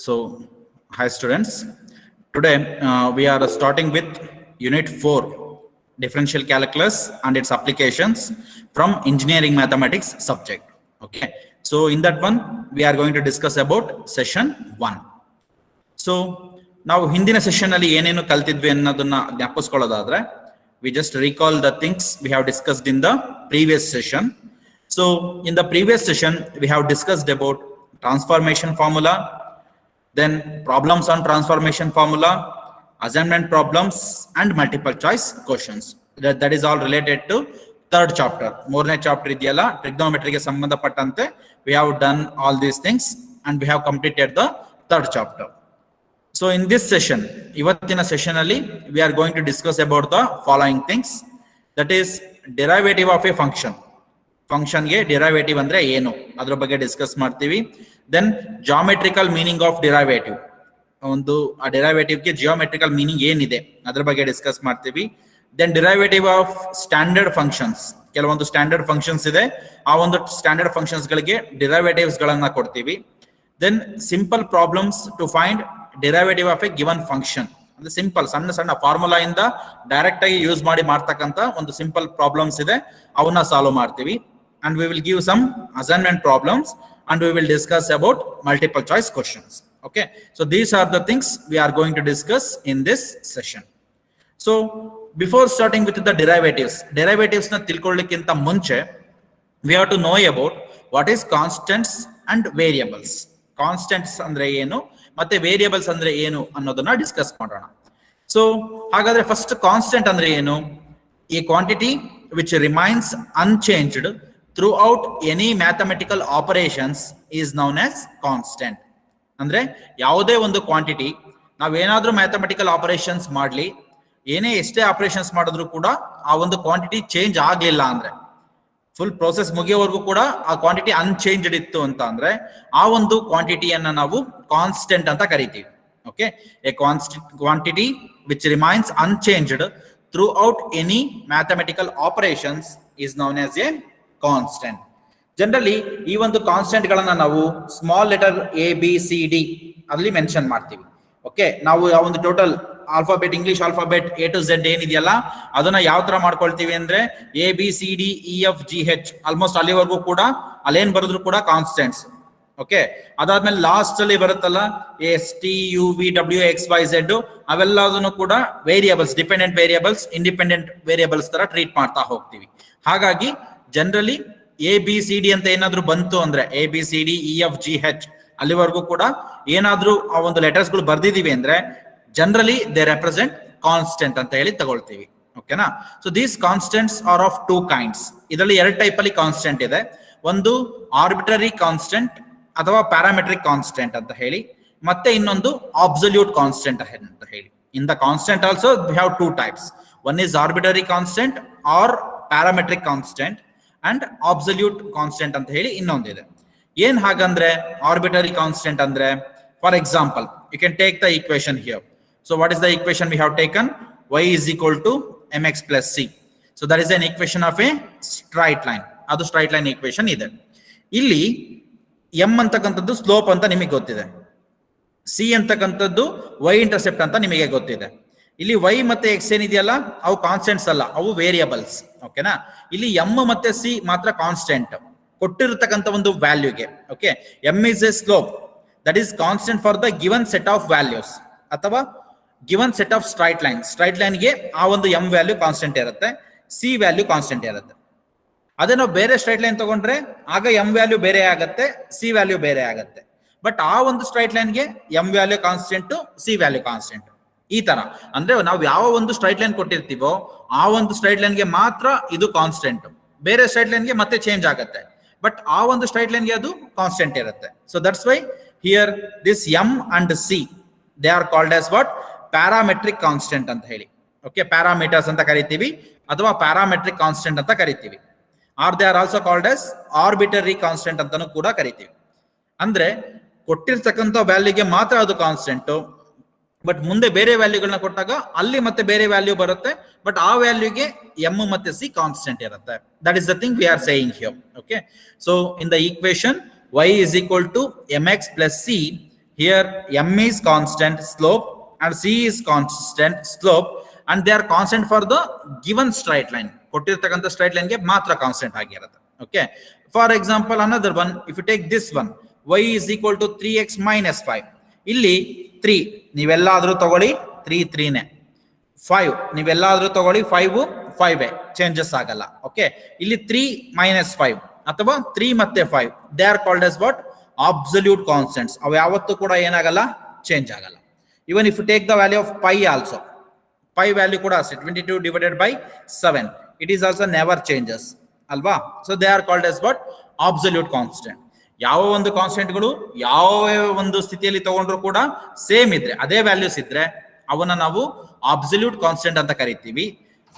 So, hi students. Today we are starting with Unit 4, Differential Calculus and its applications from Engineering Mathematics subject. Okay. So, in that one, we are going to discuss about session 1. So, ನಾವು ಹಿಂದಿನ session ಅಲ್ಲಿ ಏನೇನು ಕಲ್ತಿದ್ವಿ ಅನ್ನೋದನ್ನ ಜ್ಞಾಪಿಸ್ಕೊಳ್ಳೋದಾದ್ರೆ, we just recall the things we have discussed in the previous session. So, in the previous session, we have discussed about transformation formula, then problems on transformation formula, assignment problems, and multiple choice questions. That is all related to third chapter. Morne chapter idiyalla, trigonometry ge sambandhapattante we have done all these things and we have completed the third chapter. So in this session, ivattina session alli we are going to discuss about the following things, that is derivative of a function. Function ge derivative andre enu adra bagge discuss ಮಾಡ್ತೀವಿ. Then geometrical meaning of derivative, ಒಂದು ಆ derivative ಗೆ geometrical meaning ಏನಿದೆ ಅದರ ಬಗ್ಗೆ discuss ಮಾಡ್ತೀವಿ. Then derivative of standard functions, ಕೆಲವೊಂದು standard functions ಇದೆ, ಆ ಒಂದು ಸ್ಟ್ಯಾಂಡರ್ಡ್ ಫಂಕ್ಷನ್ಸ್ ಗಳಿಗೆ ಡಿರೈವೇಟಿವ್ಸ್ ಗಳನ್ನ ಕೊಡ್ತೀವಿ. Then simple problems to find derivative of a given function, ಅಂದ್ರೆ ಸಿಂಪಲ್ ಸಣ್ಣ ಸಣ್ಣ ಫಾರ್ಮುಲಾ ಇಂದ ಡೈರೆಕ್ಟ್ ಆಗಿ ಯೂಸ್ ಮಾಡಿ ಮಾಡ್ತಕ್ಕಂತ ಒಂದು ಸಿಂಪಲ್ ಪ್ರಾಬ್ಲಮ್ಸ್ ಇದೆ, ಅವನ್ನ ಸಾಲ್ವ್ ಮಾಡ್ತೀವಿ. And we will give some assignment problems and we will discuss about multiple choice questions. Okay, so these are the things we are going to discuss in this session. So before starting with the derivatives na tilkollikkinta munche we have to know about what is constants and variables. Constants andre enu matte variables andre enu annodana discuss ಮಾಡೋಣ. So ಹಾಗಾದ್ರೆ first constant ಅಂದ್ರೆ ಏನು? A quantity which remains unchanged throughout any mathematical operations is known as constant. ಅಂದ್ರೆ ಯಾವುದೇ ಒಂದು quantity ನಾವೇನಾದ್ರೂ mathematical operations ಮಾಡ್ಲಿ, ಏನೇ ಎಷ್ಟೇ ಆಪರೇಷನ್ಸ್ ಮಾಡಿದ್ರು ಕೂಡ ಆ ಒಂದು ಕ್ವಾಂಟಿಟಿ ಚೇಂಜ್ ಆಗ್ಲಿಲ್ಲ ಅಂದ್ರೆ, ಫುಲ್ ಪ್ರೋಸೆಸ್ ಮುಗಿಯೋವರೆಗೂ ಕೂಡ ಆ ಕ್ವಾಂಟಿಟಿ ಅನ್ಚೇಂಜ್ಡ್ ಇತ್ತು ಅಂತ ಅಂದ್ರೆ ಆ ಒಂದು ಕ್ವಾಂಟಿಟಿಯನ್ನ ನಾವು ಕಾನ್ಸ್ಟೆಂಟ್ ಅಂತ ಕರಿತೀವಿ. Okay, a quantity which remains unchanged throughout any mathematical operations is known as a constant. Generally ಈ ಒಂದು ಕಾನ್ಸ್ಟೆಂಟ್ ಗಳನ್ನ ನಾವು small letter A B C D ಅಲ್ಲಿ ಮೆನ್ಷನ್ ಮಾಡ್ತೀವಿ. ಓಕೆ, ನಾವು ಆ ಒಂದು total alphabet, English alphabet A to Z ಏನಿದೆಯಲ್ಲ ಅದನ್ನ ಯಾವ ತರ ಮಾಡ್ಕೊಳ್ತೀವಿ ಅಂದ್ರೆ A B C D E F G H almost ಅಲ್ಲಿವರೆಗೂ ಕೂಡ ಅಲ್ಲೇನ್ ಬರೆದ್ರು ಕೂಡ ಕಾನ್ಸ್ಟೆಂಟ್ಸ್. ಓಕೆ, ಅದಾದ್ಮೇಲೆ ಲಾಸ್ಟ್ ಅಲ್ಲಿ ಬರುತ್ತಲ್ಲ S T U V W X Y Z, ಅವೆಲ್ಲದನ್ನು ಕೂಡ variables, dependent variables, independent variables ತರ ಟ್ರೀಟ್ ಮಾಡ್ತಾ ಹೋಗ್ತೀವಿ. ಹಾಗಾಗಿ generally A B C D ಅಂತ ಏನಾದ್ರು ಬಂತು ಅಂದ್ರೆ A B C D E F G H ಅಲ್ಲಿವರೆಗೂ ಕೂಡ ಏನಾದ್ರೂ ಆ ಒಂದು ಲೆಟರ್ಸ್ ಗಳು ಬರ್ದಿದೀವಿ ಅಂದ್ರೆ ಜನರಲಿ ದೇ ರೆಪ್ರೆಸೆಂಟ್ ಕಾನ್ಸ್ಟೆಂಟ್ ಅಂತ ಹೇಳಿ ತಗೊಳ್ತೀವಿ. ಓಕೆನಾ? So these constants are of two kinds. ಇದರಲ್ಲಿ ಎರಡು ಟೈಪ್ ಅಲ್ಲಿ ಕಾನ್ಸ್ಟೆಂಟ್ ಇದೆ. ಒಂದು ಆರ್ಬಿಟ್ರರಿ ಕಾನ್ಸ್ಟೆಂಟ್ ಅಥವಾ ಪ್ಯಾರಾಮೆಟ್ರಿಕ್ ಕಾನ್ಸ್ಟೆಂಟ್ ಅಂತ ಹೇಳಿ, ಮತ್ತೆ ಇನ್ನೊಂದು ಅಬ್ಸಲ್ಯೂಟ್ ಕಾನ್ಸ್ಟೆಂಟ್ ಅಂತ ಹೇಳಿ. In the constant also we have two types. One is arbitrary constant or parametric constant and absolute constant ಅಂತ ಹೇಳಿ ಇನ್ನೊಂದಿದೆ. ಏನ್ ಹಾಗಂದ್ರೆ ಆರ್ಬಿಟ್ರರಿ ಕಾನ್ಸ್ಟೆಂಟ್ ಅಂದ್ರೆ, for example you can take the equation here. So what is the equation we have taken? Y is equal to mx plus c. So that is an equation of a straight line. ಅದು straight line equation ಇದೆ. ಇಲ್ಲಿ m ಅಂತಕ್ಕಂಥದ್ದು slope ಅಂತ ನಿಮಗೆ ಗೊತ್ತಿದೆ, c ಅಂತಕ್ಕಂಥದ್ದು y intercept ಅಂತ ನಿಮಗೆ ಗೊತ್ತಿದೆ. ಇಲ್ಲಿ y ಮತ್ತೆ x ಏನಿದೆಯಲ್ಲ ಅವು ಕಾನ್ಸ್ಟೆಂಟ್ಸ್ ಅಲ್ಲ, ಅವು ವೇರಿಯಬಲ್ಸ್. ಓಕೆನಾ? ಇಲ್ಲಿ m ಮತ್ತೆ c ಮಾತ್ರ ಕಾನ್ಸ್ಟೆಂಟ್ ಕೊಟ್ಟಿರತಕ್ಕಂಥ ಒಂದು ವ್ಯಾಲ್ಯೂಗೆ. Okay, m is a slope that is constant for the given set of values ಅಥವಾ given set of straight line. Straight ಲೈನ್ಗೆ ಆ ಒಂದು ಎಂ ವ್ಯಾಲ್ಯೂ ಕಾನ್ಸ್ಟೆಂಟ್ ಇರುತ್ತೆ, ಸಿ ವ್ಯಾಲ್ಯೂ ಕಾನ್ಸ್ಟೆಂಟ್ ಇರುತ್ತೆ. ಅದೇ ನಾವು ಬೇರೆ ಸ್ಟ್ರೈಟ್ ಲೈನ್ ತಗೊಂಡ್ರೆ ಆಗ ಎಂ ವ್ಯಾಲ್ಯೂ ಬೇರೆ ಆಗತ್ತೆ, ಸಿ ವ್ಯಾಲ್ಯೂ ಬೇರೆ ಆಗತ್ತೆ. ಬಟ್ ಆ ಒಂದು ಸ್ಟ್ರೈಟ್ ಲೈನ್ಗೆ M value constant, C value constant. ಈ ತರ ಅಂದ್ರೆ ನಾವು ಯಾವ ಒಂದು ಸ್ಟ್ರೈಟ್ ಲೈನ್ ಕೊಟ್ಟಿರ್ತೀವೋ ಆ ಒಂದು ಸ್ಟ್ರೈಟ್ ಲೈನ್ಗೆ ಮಾತ್ರ ಇದು ಕಾನ್ಸ್ಟೆಂಟ್, ಬೇರೆ ಸ್ಟ್ರೈಟ್ ಲೈನ್ಗೆ ಮತ್ತೆ ಚೇಂಜ್ ಆಗುತ್ತೆ. ಬಟ್ ಆ ಒಂದು ಸ್ಟ್ರೈಟ್ ಲೈನ್ಗೆ ಅದು ಕಾನ್ಸ್ಟೆಂಟ್ ಇರುತ್ತೆ. So that's why here this M and C they are called as what? Parametric constant ಅಂತ ಹೇಳಿ. ಓಕೆ, ಪ್ಯಾರಾಮೀಟರ್ಸ್ ಅಂತ ಕರಿತೀವಿ ಅಥವಾ ಪ್ಯಾರಾಮೆಟ್ರಿಕ್ ಕಾನ್ಸ್ಟೆಂಟ್ ಅಂತ ಕರಿತೀವಿ. Or they are also called as arbitrary constant ಅಂತಾನು ಕೂಡ ಕರಿತೀವಿ. ಅಂದ್ರೆ ಕೊಟ್ಟಿರ್ತಕ್ಕಂಥ ವ್ಯಾಲ್ಯೂಗೆ ಮಾತ್ರ ಅದು ಕಾನ್ಸ್ಟೆಂಟ್, ಬಟ್ ಮುಂದೆ ಬೇರೆ ವ್ಯಾಲ್ಯೂಗಳನ್ನ ಕೊಟ್ಟಾಗ ಅಲ್ಲಿ ಮತ್ತೆ ಬೇರೆ ವ್ಯಾಲ್ಯೂ ಬರುತ್ತೆ, ಬಟ್ ಆ ವ್ಯಾಲ್ಯೂಗೆ ಎಂ ಮತ್ತೆ ಸಿ ಕಾನ್ಸ್ಟೆಂಟ್ ಇರುತ್ತೆ. That is the thing we are saying here. Okay, so in the equation y is equal to mx plus c. Here m is constant slope and c is constant slope, and they are constant for the given straight line. ಕೊಟ್ಟಿರ್ತಕ್ಕಂಥ straight line ಗೆ ಮಾತ್ರ constant ಆಗಿರುತ್ತೆ. Okay, for example another one, if you take this one, y is equal to 3x minus 5. ಇಲ್ಲಿ 3 ನೀವೆಲ್ಲಾದ್ರೂ ತಗೊಳ್ಳಿ, 3 ನೇ. 5 ನೀವೆಲ್ಲಾದ್ರೂ ತಗೊಳ್ಳಿ, 5 changes ಆಗಲ್ಲ. Okay, ಇಲ್ಲಿ 3 minus 5 ಅಥವಾ 3 ಮತ್ತೆ 5, they are called as what? Absolute constants. ಅವು ಯಾವತ್ತೂ ಕೂಡ ಏನಾಗಲ್ಲ, ಚೇಂಜ್ ಆಗಲ್ಲ. Even if you take the value of pi also, pi value ಕೂಡ ಅಷ್ಟೇ, 22 divided by 7, it is also never changes ಅಲ್ವಾ. So they are called as what? Absolute constant. ಯಾವ ಒಂದು ಕಾನ್ಸ್ಟೆಂಟ್ಗಳು ಯಾವ ಒಂದು ಸ್ಥಿತಿಯಲ್ಲಿ ತಗೊಂಡ್ರು ಕೂಡ ಸೇಮ್ ಇದ್ರೆ, ಅದೇ ವ್ಯಾಲ್ಯೂಸ್ ಇದ್ರೆ ಅವನ್ನ ನಾವು ಅಬ್ಸಲ್ಯೂಟ್ ಕಾನ್ಸ್ಟೆಂಟ್ ಅಂತ ಕರಿತೀವಿ.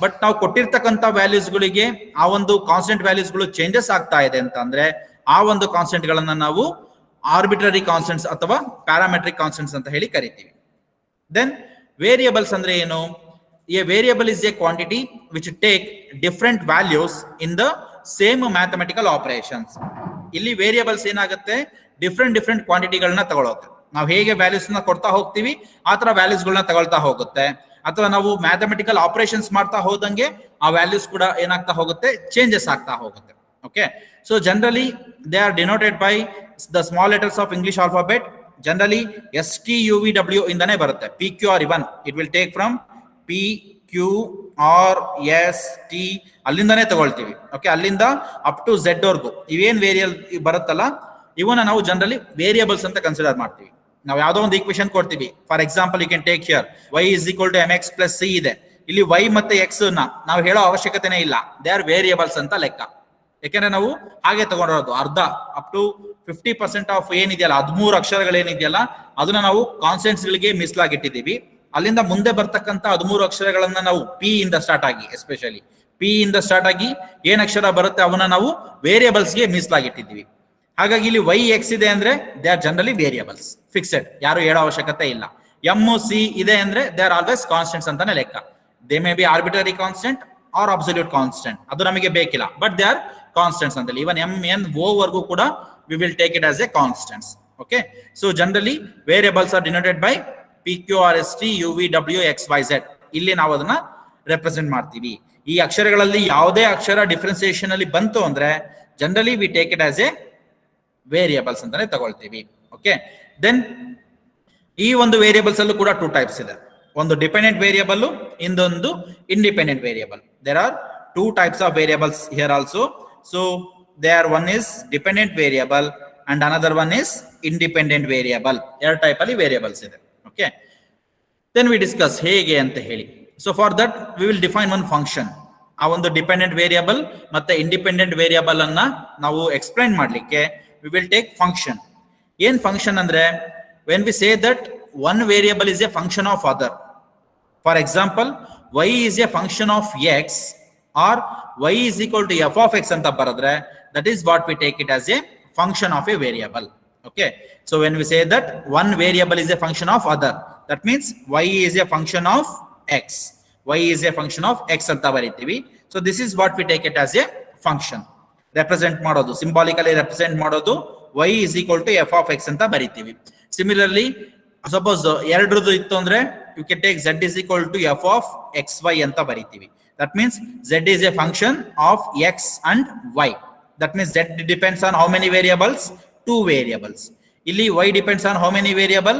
ಬಟ್ ನಾವು ಕೊಟ್ಟಿರ್ತಕ್ಕಂಥ ವ್ಯಾಲ್ಯೂಸ್ಗಳಿಗೆ ಆ ಒಂದು ಕಾನ್ಸ್ಟೆಂಟ್ ವ್ಯಾಲ್ಯೂಸ್ಗಳು ಚೇಂಜಸ್ ಆಗ್ತಾ ಇದೆ ಅಂತಂದ್ರೆ ಆ ಒಂದು ಕಾನ್ಸ್ಟೆಂಟ್ ಗಳನ್ನ ನಾವು ಆರ್ಬಿಟ್ರರಿ ಕಾನ್ಸ್ಟೆಂಟ್ಸ್ ಅಥವಾ ಪ್ಯಾರಾಮೆಟ್ರಿಕ್ ಕಾನ್ಸ್ಟೆಂಟ್ಸ್ ಅಂತ ಹೇಳಿ ಕರಿತೀವಿ. ದೆನ್ ವೇರಿಯಬಲ್ಸ್ ಅಂದ್ರೆ ಏನು? A variable is A quantity which take different values in the same mathematical operations. ಇಲ್ಲಿ ವೇರಿಯಬಲ್ಸ್ ಏನಾಗುತ್ತೆ, ಡಿಫ್ರೆಂಟ್ ಕ್ವಾಂಟಿಟಿಗಳನ್ನ ತಗೊಳುತ್ತೆ. ನಾವು ಹೇಗೆ ವ್ಯಾಲ್ಯೂಸ್ ನ ಕೊಡ್ತಾ ಹೋಗ್ತೀವಿ ಆ ತರ ವ್ಯಾಲ್ಯೂಸ್ ಗಳನ್ನ ತಗೊಳ್ತಾ ಹೋಗುತ್ತೆ. ಅಥವಾ ನಾವು ಮ್ಯಾಥಮೆಟಿಕಲ್ ಆಪರೇಷನ್ಸ್ ಮಾಡ್ತಾ ಹೋದಂಗೆ ಆ ವ್ಯಾಲ್ಯೂಸ್ ಕೂಡ ಏನಾಗ್ತಾ ಹೋಗುತ್ತೆ, ಚೇಂಜಸ್ ಆಗ್ತಾ ಹೋಗುತ್ತೆ. Okay, so generally they are denoted by the small letters of English alphabet. Generally STUVW ಇಂದಾನೆ ಬರುತ್ತೆ. PQR1 it will take from PQRST, ಅಲ್ಲಿಂದಾನೇ ತಗೊಳ್ತೀವಿ. ಓಕೆ, ಅಲ್ಲಿಂದ ಅಪ್ ಟು Z ವರ್ಗು ಇವೇನ್ ವೇರಿಯಲ್ ಬರುತ್ತಲ್ಲ, ಇವನ್ನ ನಾವು ಜನರಲಿ ವೇರಿಯಬಲ್ಸ್ ಅಂತ ಕನ್ಸಿಡರ್ ಮಾಡ್ತೀವಿ. ನಾವು ಯಾವ್ದೋ ಒಂದು ಈಕ್ವೇಶನ್ ಕೊಡ್ತೀವಿ. For example you can take here y is equal to mx plus c ಇದೆ. ಇಲ್ಲಿ y ಮತ್ತೆ x ನಾವು ಹೇಳೋ ಅವಶ್ಯಕತೆನೇ ಇಲ್ಲ, ದೇ ಆರ್ ವೇರಿಯಬಲ್ಸ್ ಅಂತ ಲೆಕ್ಕ. ಯಾಕೆಂದ್ರೆ ನಾವು ಹಾಗೆ ತಗೊಂಡಿರೋದು ಅರ್ಧ ಅಪ್ ಟು 50% ಆಫ್ ಏನಿದೆಯಲ್ಲ, 13 ಅಕ್ಷರಗಳೇನಿದೆಯಲ್ಲ ಅದನ್ನ ನಾವು ಕಾನ್ಸ್ಟೆಂಟ್ಸ್ ಗಳಿಗೆ ಮೀಸಲಾಗಿಟ್ಟಿದ್ದೀವಿ. ಅಲ್ಲಿಂದ ಮುಂದೆ ಬರ್ತಕ್ಕಂಥ 13 ಅಕ್ಷರಗಳನ್ನ ನಾವು P ಇಂದ ಸ್ಟಾರ್ಟ್ ಆಗಿ, ಎಸ್ಪೆಷಲಿ P ಇಂದ ಸ್ಟಾರ್ಟ್ ಆಗಿ ಏನ್ ಅಕ್ಷರ ಬರುತ್ತೆ ಅವನ್ನ ನಾವು ವೇರಿಯಬಲ್ಸ್ ಗೆ ಮೀಸಲಾಗಿಟ್ಟಿದ್ದೀವಿ. ಹಾಗಾಗಿ ಇಲ್ಲಿ y x ಇದೆ ಅಂದ್ರೆ they are generally variables, fixed, ಯಾರು ಹೇಳೋ ಅವಶ್ಯಕತೆ ಇಲ್ಲ. m c ಇದೆ ಅಂದ್ರೆ ದೇ ಆರ್ ಆಲ್ವೇಸ್ ಕಾನ್ಸ್ಟೆಂಟ್ಸ್ ಅಂತಾನೆ ಲೆಕ್ಕ. They may be arbitrary constant or absolute constant, ಅದು ನಮಗೆ ಬೇಕಿಲ್ಲ, ಬಟ್ ದೇ ಆರ್ ಕಾನ್ಸ್ಟೆಂಟ್ಸ್ ಅಂತ. ಇವನ್ m n o ವರ್ಗೂ ಕೂಡ we will take it as a constants. Okay, so generally variables are denoted by PQRST UVW XYZ. ಇಲ್ಲಿ ನಾವು ಅದನ್ನ represent ಮಾಡ್ತೀವಿ. ಈ ಅಕ್ಷರಗಳಲ್ಲಿ ಯಾವುದೇ ಅಕ್ಷರ ಡಿಫರೆನ್ಸಿಯೇಷನ್ ಅಲ್ಲಿ ಬಂತು ಅಂದ್ರೆ generally we take it as A variables ಅಂತಾನೆ ತಗೊಳ್ತೀವಿ. ಓಕೆ, ದೆನ್ ಈ ಒಂದು ವೇರಿಯಬಲ್ಸ್ ಅಲ್ಲೂ ಕೂಡ 2 ಟೈಪ್ಸ್ ಇದೆ. ಒಂದು ಡಿಪೆಂಡೆಂಟ್ ವೇರಿಯಬಲ್, ಇನ್ನೊಂದು independent variable. There are 2 types of variables here also. So there one is dependent variable and another one is independent variable. ಎರಡು ಟೈಪ್ ಅಲ್ಲಿ ವೇರಿಯಬಲ್ಸ್ ಇದೆ. ಓಕೆ, then we discuss ಹೇಗೆ ಅಂತ ಹೇಳಿ. So for that we will define one function. ಆ ಒಂದು dependent variable ಮತ್ತೆ independent variable ಅನ್ನ ನಾವು ಎಕ್ಸ್ಪ್ಲೈನ್ ಮಾಡ್ಲಿಕ್ಕೆ we will take function. ಏನ್ ಫಂಕ್ಷನ್ ಅಂದ್ರೆ, when we say that one variable is a function of other, for example y is a function of x or y is equal to f of x ಅಂತ ಬರೆದ್ರೆ that is what we take it as a function of a variable. Okay, so when we say that one variable is a function of other, that means y is a function of x, y is a function of x ಅಂತ ಬರೀತೀವಿ. So this is what we take it as a function. represent ಮಾಡೋದು, symbolically represent ಮಾಡೋದು y is equal to f of x ಅಂತ ಬರೀತೀವಿ. Similarly, suppose ಎರಡರದು ಇತ್ತು ಅಂದ್ರೆ you can take z is equal to f of xy ಅಂತ ಬರೀತೀವಿ. That means z is a function of x and y. That means z depends on how many variables? 2 variables. Illi y depends on how many variable?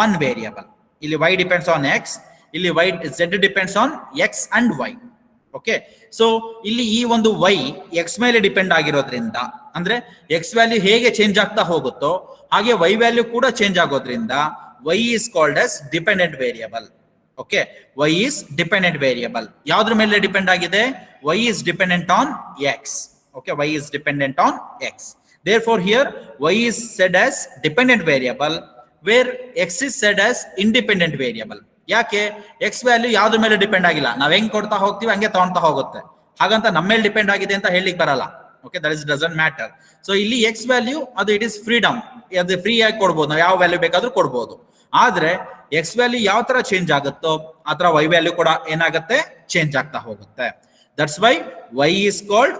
1 variable. Illi y depends on x. Illi z depends on x and y. Okay. So illi ee ಒಂದು y x ಮೇಲೆ depend ಆಗಿರೋದ್ರಿಂದ, ಅಂದ್ರೆ x value ಹೇಗೆ change ಆಗ್ತಾ ಹೋಗುತ್ತೋ ಹಾಗೆ y value ಕೂಡ change ಆಗೋದ್ರಿಂದ y is called as dependent variable. Okay, y is dependent variable. ಯಾವ್ದ್ರ ಮೇಲೆ ಡಿಪೆಂಡ್ ಆಗಿದೆ? y is dependent on x. Okay, y is dependent on x. Therefore here y is said as dependent variable where x is said as independent variable. ಯಾಕೆ? x value ಯಾವ್ದ್ರ ಮೇಲೆ depend ಆಗಿಲ್ಲ, ನಾವ್ ಹೆಂಗ್ ಕೊಡ್ತಾ ಹೋಗ್ತೀವಿ ಹಂಗೆ ತಗೊಂತಾ ಹೋಗುತ್ತೆ, ಹಾಗಂತ ನಮ್ಮ ಮೇಲೆ ಡಿಪೆಂಡ್ ಆಗಿದೆ ಅಂತ ಹೇಳಿಕ್ ಬರಲ್ಲ. Okay, that is doesn't matter. So ಇಲ್ಲಿ x ವ್ಯಾಲ್ಯೂ ಅದು ಇಟ್ ಇಸ್ ಫ್ರೀಡಮ್, ಅದು ಫ್ರೀ ಆಗಿ ಕೊಡ್ಬೋದು, ನಾವು ಯಾವ ವ್ಯಾಲ್ಯೂ ಬೇಕಾದ್ರೂ ಕೊಡ್ಬೋದು. ಆದ್ರೆ x ವ್ಯಾಲ್ಯೂ ಯಾವ ತರ ಚೇಂಜ್ ಆಗುತ್ತೋ ಆ ತರ y ವ್ಯಾಲ್ಯೂ ಕೂಡ ಏನಾಗುತ್ತೆ, ಚೇಂಜ್ ಆಗ್ತಾ ಹೋಗುತ್ತೆ. That's why y is called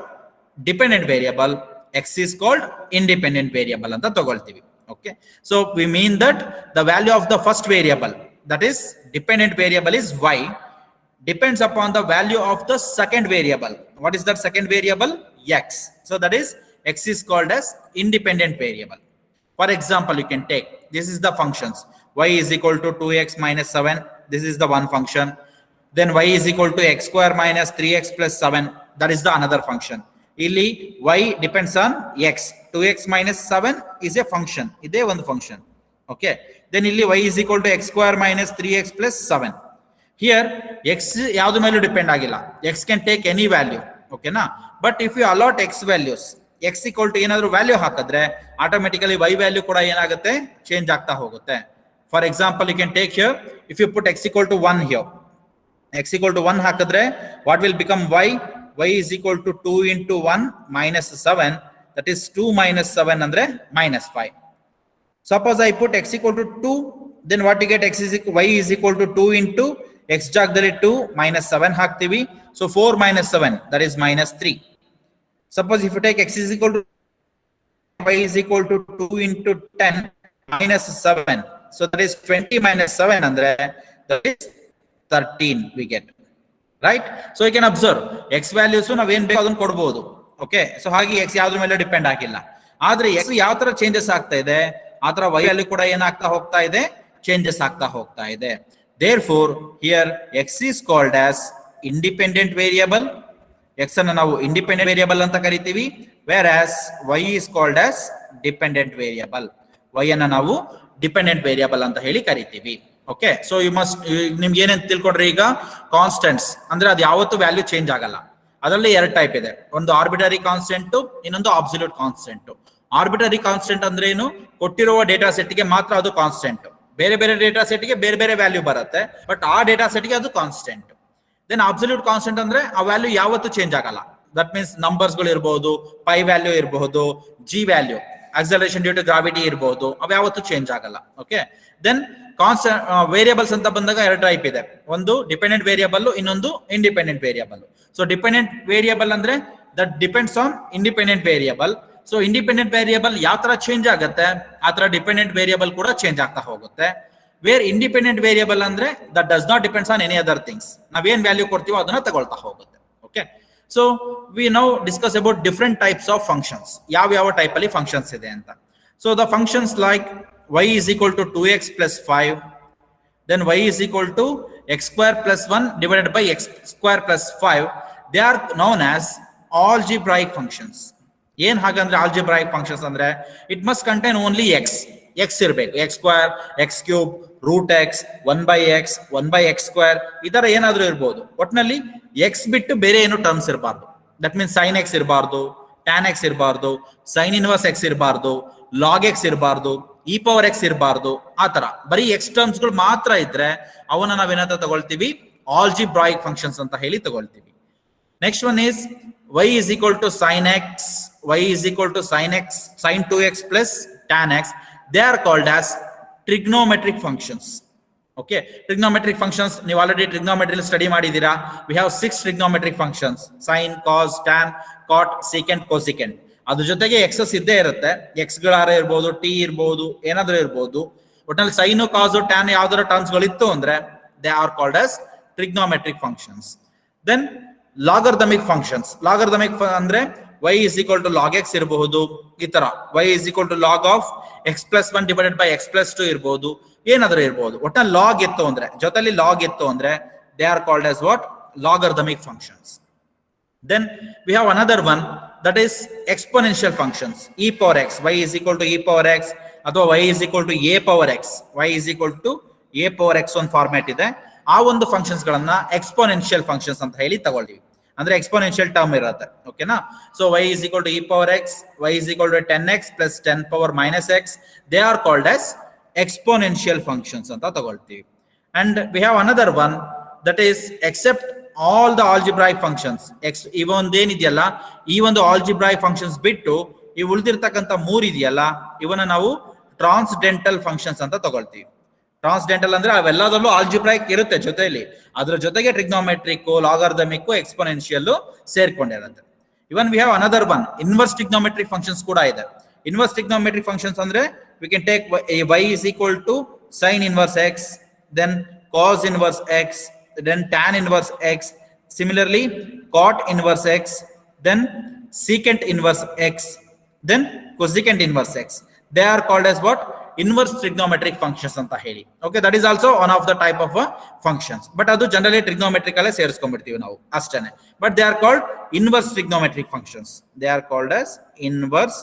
dependent variable x is called independent variable anta tagoltivi. Okay, so we mean that the value of the first variable, that is dependent variable, is y, depends upon the value of the second variable. What is that second variable? X. So that is x is called as independent variable. For example, you can take, this is the functions, y is equal to 2x minus 7, this is the one function. Then y is equal to x square minus 3x plus 7, that is the another function. Illi y depends on x, 2x minus 7 is a function, ide one function. Okay, then illi y is equal to x square minus 3x plus 7. Here x yavadu melu depend agilla, x can take any value. Okay na, but if you allot x values, x equal to ಏನಾದರೂ value ಹಾಕಿದ್ರೆ automatically y value ಕೂಡ ಏನಾಗುತ್ತೆ, change ಆಗ್ತಾ ಹೋಗುತ್ತೆ. For example, you can take here, if you put x equal to 1 here, x equal to 1 ಹಾಕಿದ್ರೆ what will become y? Y is equal to 2 into 1 minus 7, that is 2 minus 7 ಅಂದ್ರೆ minus 5. Suppose I put x equal to 2, then what you get, y is equal to 2 into x ಜಾಗದಲ್ಲಿ 2 minus 7 ಹಾಕ್ತೀವಿ, so 4 minus 7, that is minus 3. Suppose if you take x is equal to y is equal to 2 into 10 minus 7, so that is 20 minus 7 andre that is 13 we get, right? So you can observe x values ನಾವು ಏನು ಬೇಕು ಅದನ್ನು ಕೊಡಬಹುದು. Okay, so ಹಾಗೆ x ಯಾವ್ದ್ರ ಮೇಲೆ depend ಆಗಿಲ್ಲ. ಆದ್ರೆ x ಯಾವ ತರ ಚೇಂಜಸ್ ಆಗ್ತಾ ಇದೆ, ಆ ತರ y ಅಲ್ಲಿ ಕೂಡ ಏನಾಗ್ತಾ ಹೋಗ್ತಾ ಇದೆ, ಚೇಂಜಸ್ ಆಗ್ತಾ ಹೋಗ್ತಾ ಇದೆ. Therefore here x is called as independent variable. x ಅನ್ನು ನಾವು ಇಂಡಿಪೆಂಡೆಂಟ್ ವೇರಿಯಬಲ್ ಅಂತ ಕರಿತೀವಿ, whereas y is called as dependent variable. y ಅನ್ನು ನಾವು ಡಿಪೆಂಡೆಂಟ್ ವೇರಿಯಬಲ್ ಅಂತ ಹೇಳಿ ಕರಿತೀವಿ. ಓಕೆ, ಸೊ ಯು ಮಸ್ಟ್, ನಿಮ್ಗೆ ಏನೇನು ತಿಳ್ಕೊಂಡ್ರೆ ಈಗ, ಕಾನ್ಸ್ಟೆಂಟ್ಸ್ ಅಂದ್ರೆ ಅದು ಯಾವತ್ತೂ ವ್ಯಾಲ್ಯೂ ಚೇಂಜ್ ಆಗಲ್ಲ. ಅದರಲ್ಲಿ ಎರಡು ಟೈಪ್ ಇದೆ, ಒಂದು ಆರ್ಬಿಟರಿ ಕಾನ್ಸ್ಟೆಂಟ್, ಇನ್ನೊಂದು ಅಬ್ಸಲ್ಯೂಟ್ ಕಾನ್ಸ್ಟೆಂಟ್. ಆರ್ಬಿಟರಿ ಕಾನ್ಸ್ಟೆಂಟ್ ಅಂದ್ರೆ ಏನು, ಕೊಟ್ಟಿರುವ ಡೇಟಾ ಸೆಟ್ಗೆ ಮಾತ್ರ ಅದು ಕಾನ್ಸ್ಟೆಂಟ್, ಬೇರೆ ಬೇರೆ ಡೇಟಾ ಸೆಟ್ಗೆ ಬೇರೆ ಬೇರೆ ವ್ಯಾಲ್ಯೂ ಬರುತ್ತೆ, ಬಟ್ ಆ ಡೇಟಾ ಸೆಟ್ಗೆ ಅದು ಕಾನ್ಸ್ಟೆಂಟ್. ದೆನ್ ಅಬ್ಸಲ್ಯೂಟ್ ಕಾನ್ಸ್ಟೆಂಟ್ ಅಂದ್ರೆ ಆ ವ್ಯಾಲ್ಯೂ ಯಾವತ್ತೂ ಚೇಂಜ್ ಆಗಲ್ಲ. ದಟ್ ಮೀನ್ಸ್ ನಂಬರ್ಸ್ ಗಳು ಇರಬಹುದು, ಪೈ ವ್ಯಾಲ್ಯೂ ಇರಬಹುದು, G value, acceleration due to gravity ಇರಬಹುದು, ಅವು ಯಾವತ್ತೂ ಚೇಂಜ್ ಆಗಲ್ಲ. ಓಕೆ, ದೆನ್ ವೇರಿಯಬಲ್ಸ್ ಅಂತ ಬಂದಾಗ ಎರಡು ಟೈಪ್ ಇದೆ, ಒಂದು ಡಿಪೆಂಡೆಂಟ್ ವೇರಿಯಬಲ್, ಇನ್ನೊಂದು independent variable. So dependent variable ಅಂದ್ರೆ that depends on independent variable. So independent variable ಯಾವ ತರ ಚೇಂಜ್ ಆಗುತ್ತೆ, ಆ ತರ ಡಿಪೆಂಡೆಂಟ್ ವೇರಿಯಬಲ್ ಕೂಡ ಚೇಂಜ್ ಆಗ್ತಾ ಹೋಗುತ್ತೆ. ವೇರ್ ಇಂಡಿಪೆಂಡೆಂಟ್ ವೇರಿಯಬಲ್ ಅಂದ್ರೆ that does not depends on any other things, ನಾವೇನ್ ವ್ಯಾಲ್ಯೂ ಕೊಡ್ತೀವೋ ಅದನ್ನ ತಗೊಳ್ತಾ ಹೋಗುತ್ತೆ. Okay, so we now discuss about different types of functions, ಯಾವ ಟೈಪ್ ಅಲ್ಲಿ ಫಂಕ್ಷನ್ಸ್ ಇದೆ ಅಂತ. So the functions like y is equal to 2x plus 5, then y is equal to x square plus 1 divided by x square plus 5, they are known as algebraic functions. ಏನ್ ಹಾಗಂದ್ರೆ algebraic functions ಅಂದ್ರೆ it must contain only x ಇರಬೇಕು, x square, x cube, root x, 1 by x, 1 by x square, ಈ ತರ ಏನಾದ್ರೂ ಇರಬಹುದು. ಒಟ್ಟಿನಲ್ಲಿ x ಬಿಟ್ಟು ಬೇರೆ ಏನು ಟರ್ಮ್ಸ್ ಇರಬಾರ್ದು. ದಟ್ ಮೀನ್ಸ್ sin x ಇರಬಾರ್ದು, tan x ಇರಬಾರ್ದು, sin inverse x ಇರಬಾರ್ದು, log x ಇರಬಾರ್ದು, e power x ಇರಬಾರ್ದು. ಆ ತರ ಬರೀ x ಟರ್ಮ್ಸ್ ಗಳು ಮಾತ್ರ ಇದ್ರೆ ಅವನ್ನ ನಾವೇನಂತ ತಗೊಳ್ತೀವಿ, ಆಲ್ಜಿಬ್ರಾಯಿಕ್ ಫಂಕ್ಷನ್ಸ್ ಅಂತ ಹೇಳಿ ತಗೊಳ್ತೀವಿ. Next one is y is equal to sin x, y is equal to sin x, sin 2x plus tan x. They are called as trigonometric functions. Okay, trigonometric functions ನೀವು already trigonometry study ಮಾಡಿದೀರಾ. we have 6 trigonometric functions, sin, cos, tan, cot, secant, cosecant. ಅದ್ರ ಜೊತೆಗೆ excess ಇದ್ದೇ ಇರುತ್ತೆ, X ಗಳಾರ ಇರ್ಬೋದು, T ಇರ್ಬೋದು, ಏನಾದ್ರೂ ಇರ್ಬೋದು. ಒಟ್ಟಿನಲ್ಲಿ ಸೈನು, ಕಾಸು, ಟ್ಯಾನ್ ಯಾವ್ದಾರ ಟರ್ಮ್ಸ್ ಗಳಿತ್ತು ಅಂದ್ರೆ they are called as trigonometric functions. Then logarithmic functions. Logarithmic ಅಂದ್ರೆ y is equal to log x ಇರಬಹುದು, ಈ ತರ y is equal to log of x plus 1 divided by x plus 2 ಇರಬಹುದು, ಏನಾದ್ರೂ ಇರಬಹುದು. ಒಟ್ಟಿನಲ್ಲಿ ಲಾಗ್ ಇತ್ತು ಅಂದ್ರೆ, ಜೊತೆಲಿ ಲಾಗ್ ಇತ್ತು ಅಂದ್ರೆ they are called as what, ಲಾಗರ್ದಮಿಕ್ functions. Then we have another one, that is exponential functions. e power x, y is equal to e power x, ಅಥವಾ y is equal to a power x, y is equal to a power x ಒಂದು format ಇದೆ. ಆ ಒಂದು functions ಗಳನ್ನ exponential functions ಅಂತ ಹೇಳಿ ತಗೊಳ್ತೀವಿ, ಅಂದ್ರೆ ಎಕ್ಸ್ಪೋನೆನ್ಷಿಯಲ್ ಟರ್ಮ್ ಇರುತ್ತೆ. ಓಕೆನಾ, so y is equal to e power x, y is equal to 10x plus 10 power minus x, they are called as exponential functions ಅಂತ ತಗೊಳ್ತೀವಿ. And we have another one, that is except all the algebraic functions, ಈ ಒಂದೇನಿದೆಯಲ್ಲ, ಈ ಒಂದು algebraic functions ಬಿಟ್ಟು ಈ ಉಳಿದಿರ್ತಕ್ಕಂಥ ಮೂರು ಇದೆಯಲ್ಲ, ಇವನ್ನ ನಾವು ಟ್ರಾನ್ಸ್ಡೆಂಟಲ್ ಫಂಕ್ಷನ್ಸ್ ಅಂತ ತಗೊಳ್ತೀವಿ. ಟ್ರಾನ್ಸ್ಡೆಂಟಲ್ ಅಂದ್ರೆ ಅವೆಲ್ಲದಲ್ಲೂ ಆಲ್ಜಿಬ್ರೈಕ್ ಇರುತ್ತೆ ಜೊತೆಯಲ್ಲಿ, ಅದ್ರ ಜೊತೆಗೆ ಟ್ರಿಗ್ನೋಮೆಟ್ರಿಕ್, ಲಾಗರ್ದಮಿಕ್, ಎಕ್ಸ್ಪೋನೆನ್ಷಿಯಲ್ ಸೇರ್ಕೊಂಡಿರುತ್ತೆ. Even we have another one, inverse trigonometric functions kuda ide. Inverse trigonometric functions andre we can take y is equal to sin inverse x, then cos inverse x, then tan inverse x, similarly cot inverse x, then secant inverse x, then cosecant inverse x. They are called as what? Inverse trigonometric functions anta heli. Okay, that is also one of the type of functions, but adu generally trigonometric alle ಸೇರಿಸ್ಕೊಂಡ್ಬಿಡ್ತೀವಿ ನಾವು ಅಷ್ಟೇನೆ. But they are called inverse trigonometric functions. They are called as inverse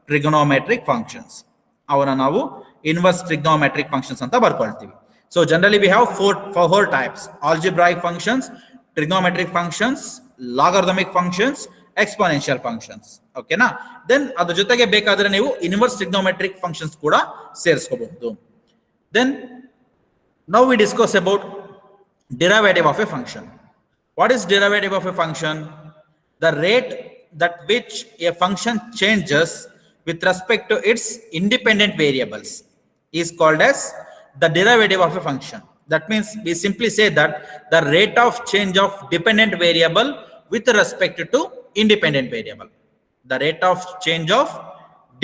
trigonometric functions. ಅವನ್ನ ನಾವು inverse trigonometric functions ಅಂತ ಬರ್ಕೊಳ್ತೀವಿ. So generally we have four types: algebraic functions, trigonometric functions, logarithmic functions, exponential functions. Okay na? Then ಅದರ ಜೊತೆಗೆ ಬೇಕಾದ್ರೆ ನೀವು inverse trigonometric functions ಕೂಡ ಸೇರಿಸ್ಕೋಬಹುದು. Then now we discuss about derivative of a function. What is derivative of a function? The rate that which a function changes with respect to its independent variables is called as the derivative of a function. That means we simply say that the rate of change of dependent variable with respect to independent variable. The rate of change of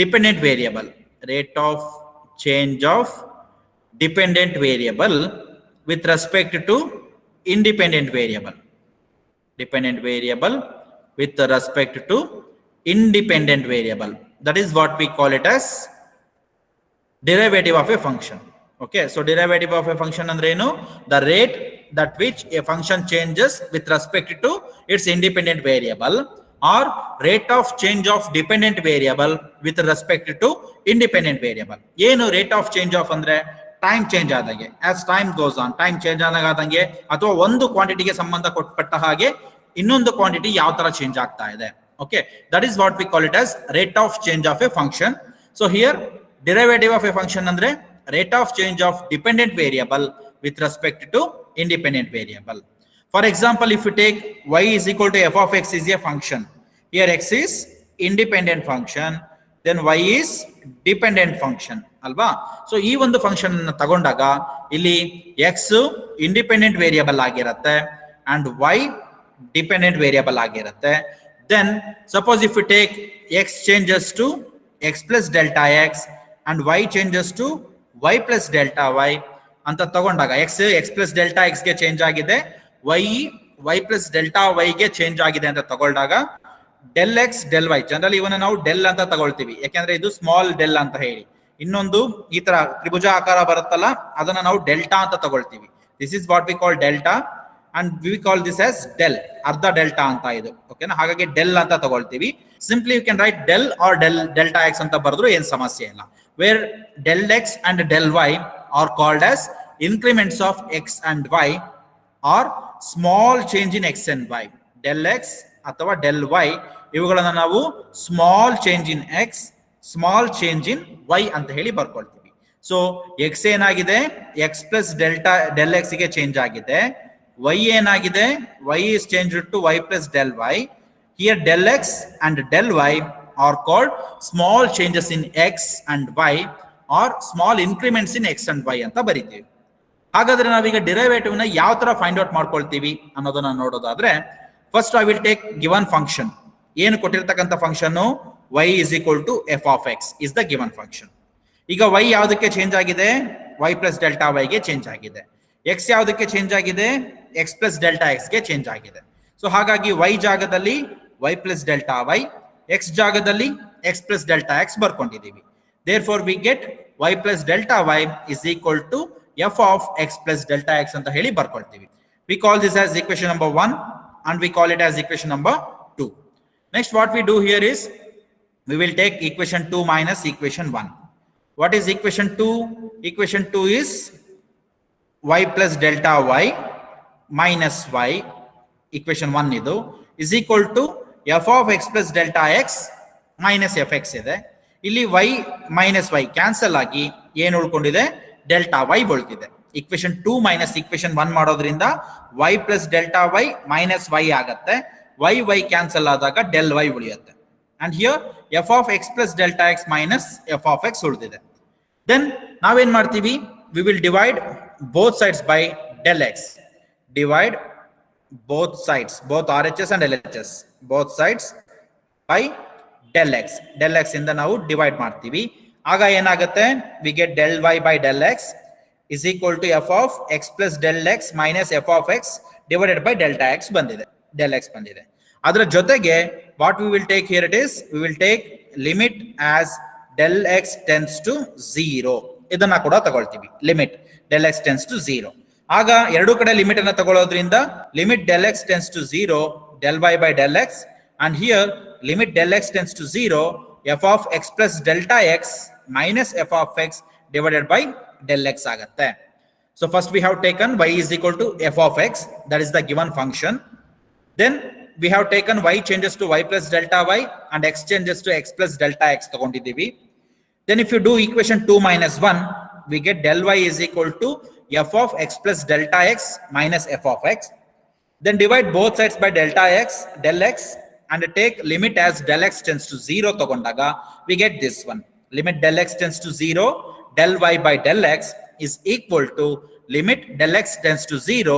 dependent variable. Rate of change of dependent variable with respect to independent variable. Dependent variable with respect to independent variable. That is what we call it as derivative of a function. Okay, so derivative of a function andre enu? The rate that which a function changes with respect to its independent variable, or rate of change of dependent variable with respect to independent variable. ಏನು rate of change of ಅಂದ್ರೆ time change ಆದಂಗೆ, as time goes on, time change ಆದಂಗೆ, ಅಥವಾ ಒಂದು ಕ್ವಾಂಟಿಟಿಗೆ ಸಂಬಂಧ ಕೊಟ್ಟ ಹಾಗೆ ಇನ್ನೊಂದು ಕ್ವಾಂಟಿಟಿ ಯಾವ ತರ ಚೇಂಜ್ ಆಗ್ತಾ ಇದೆ. Okay, that is what we call it as rate of change of a function. So here derivative of a function andre rate of change of dependent variable with respect to independent variable. For example, if you take y is equal to f of x is a function. Here x is independent function, then y is dependent function alva. So ee ಒಂದು function ಅನ್ನು ತಗೊಂಡಾಗ ಇಲ್ಲಿ x independent variable ಆಗಿರುತ್ತೆ and y dependent variable ಆಗಿರುತ್ತೆ. Then suppose if you take x changes to x plus delta x and y changes to y plus delta y ಅಂತ ತಗೊಂಡಾಗ x plus delta x ಗೆ change ಆಗಿದೆ, y plus delta y ಗೆ change ಆಗಿದೆ ಅಂತ ತಗೊಂಡಾಗ del x del y, generally ಇವನ್ನ ನಾವು del ಅಂತ ತಗೊಳ್ತೀವಿ ಯಾಕಂದ್ರೆ ಇದು ಸ್ಮಾಲ್ del ಅಂತ ಹೇಳಿ. ಇನ್ನೊಂದು ಈ ತರ ತ್ರಿಭುಜ ಆಕಾರ ಬರುತ್ತಲ್ಲ ಅದನ್ನ ನಾವು ಡೆಲ್ಟಾ ಅಂತ ತಗೊಳ್ತೀವಿ. This is what we call delta and we call this as del, ಅರ್ಧ ಡೆಲ್ಟಾ ಅಂತ ಇದು. ಓಕೆನಾ, ಹಾಗಾಗಿ del ಅಂತ ತಗೊಳ್ತೀವಿ. Simply you can write del or delta x ಅಂತ ಬರೆದ್ರು ಏನು ಸಮಸ್ಯೆ ಇಲ್ಲ. Where del x and del y are called as increments of x and y or small change in x and y. Del x ಅಥವಾ del y ಇವುಗಳನ್ನ ನಾವು small change in x, small change in y ಅಂತ ಹೇಳಿ ಬರ್ಕೊಳ್ತೀವಿ. So x ಏನಾಗಿದೆ, x plus del x ಗೆ change ಆಗಿದೆ. y ಏನಾಗಿದೆ, y is changed to y plus del y. Here del x and del y are called small changes in x and y or small increments in x and y ಅಂತ ಬರೀತೀವಿ. ಹಾಗಾದ್ರೆ ನಾವೀಗ derivative ನ ಯಾವ ತರ find out ಮಾಡ್ಕೊಳ್ತೀವಿ ಅನ್ನೋದನ್ನ ನೋಡೋದಾದ್ರೆ, first I will take given function. ಏನು ಕೊಟ್ಟಿರ್ತಕ್ಕಂಥ function y is equal to f of x is the given function. ಈಗ y ಯಾವುದಕ್ಕೆ ಚೇಂಜ್ ಆಗಿದೆ, y plus delta y ಗೆ ಚೇಂಜ್ ಆಗಿದೆ. x ಯಾವುದಕ್ಕೆ ಚೇಂಜ್ ಆಗಿದೆ, x plus delta x ಗೆ ಚೇಂಜ್ ಆಗಿದೆ. ಸೊ ಹಾಗಾಗಿ y ಜಾಗದಲ್ಲಿ y plus delta y, x ಜಾಗದಲ್ಲಿ x plus delta x ಬರ್ಕೊಂಡಿದ್ದೀವಿ. Therefore we get y plus delta y is equal to f of x plus delta x ಅಂತ ಹೇಳಿ ಬರ್ಕೊಳ್ತೀವಿ. We call this as equation number 1 and we call it as equation number 2. Next what we do here is we will take equation 2 minus equation 1. What is equation 2? Equation 2 is y plus delta y minus y, equation 1 idu, is equal to f of x plus delta x minus fx ಇದೆ. ಇಲ್ಲಿ y minus y cancel ಆಗಿ ಏನು ಉಳ್ಕೊಂಡಿದೆ, delta y ಉಳ್ತಿದೆ. equation 2 minus equation 1 ಮಾಡೋದ್ರಿಂದ y plus delta y minus y ಆಗತ್ತೆ. y cancel ಆದಾಗ del y ಉಳಿಯುತ್ತೆ. and here f of x plus delta x minus f of x ಉಳಿದಿದೆ. then ನಾವೇನ್ ಮಾಡ್ತೀವಿ, we will divide both sides by del x. Divide both sides, both RHS and LHS, both sides by del x ಇಂದ ನಾವು divide ಮಾಡ್ತೀವಿ. ಆಗ ಏನಾಗುತ್ತೆ, we get del y by del x is equal to f of x plus del x minus f of x divided by delta x ಬಂದಿದೆ, del x ಬಂದಿದೆ. ಅದರ ಜೊತೆಗೆ what we will take here, it is we will take limit as del x tends to 0. ಇದನ್ನ ಕೂಡ ತಗೊಳ್ತೀವಿ, limit del x tends to 0. ಆಗ ಎರಡು ಕಡೆ ಲಿಮಿಟ್ ಅನ್ನು ತಗೊಳ್ಳೋದ್ರಿಂದ limit del x tends to 0 del y by del x, and here limit del x tends to 0 f of x plus delta x minus f of x divided by del x ಆಗುತ್ತೆ. So first we have taken y is equal to f of x, that is the given function. Then we have taken y changes to y plus delta y and x changes to x plus delta x ತಗೊಂಡಿದ್ದೀವಿ. Then if you do equation 2 minus 1, we get del y is equal to f of x plus delta x minus f of x. Then divide both sides by delta x, del x, and take limit as del x tends to 0 ತಗೊಂಡಾಗ we get this one. Limit del x tends to 0, del y by del x is equal to limit del x tends to 0,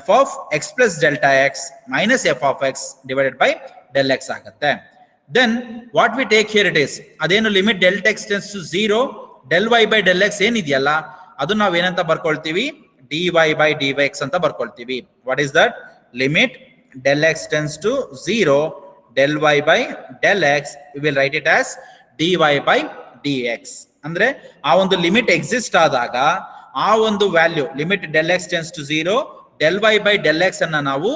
f of x plus delta x minus f of x divided by del x ಆಗುತ್ತೆ. Then what we take here, it is ಅದೇನು limit delta x tends to 0, del y by del x ಏನಿದೆಯಲ್ಲ ಅದು ನಾವು ಏನಂತ ಬರ್ಕೊಳ್ತೀವಿ, dy by dx ಅಂತ ಬರ್ಕೊಳ್ತೀವಿ. What is that? Limit del x tends to 0, del y by del x, we will write it as dy by dx. ಅಂದ್ರೆ ಆ ಒಂದು limit exist ಆದಾಗ ಆ ಒಂದು value limit del x tends to 0, del y by del x ಅನ್ನ ನಾವು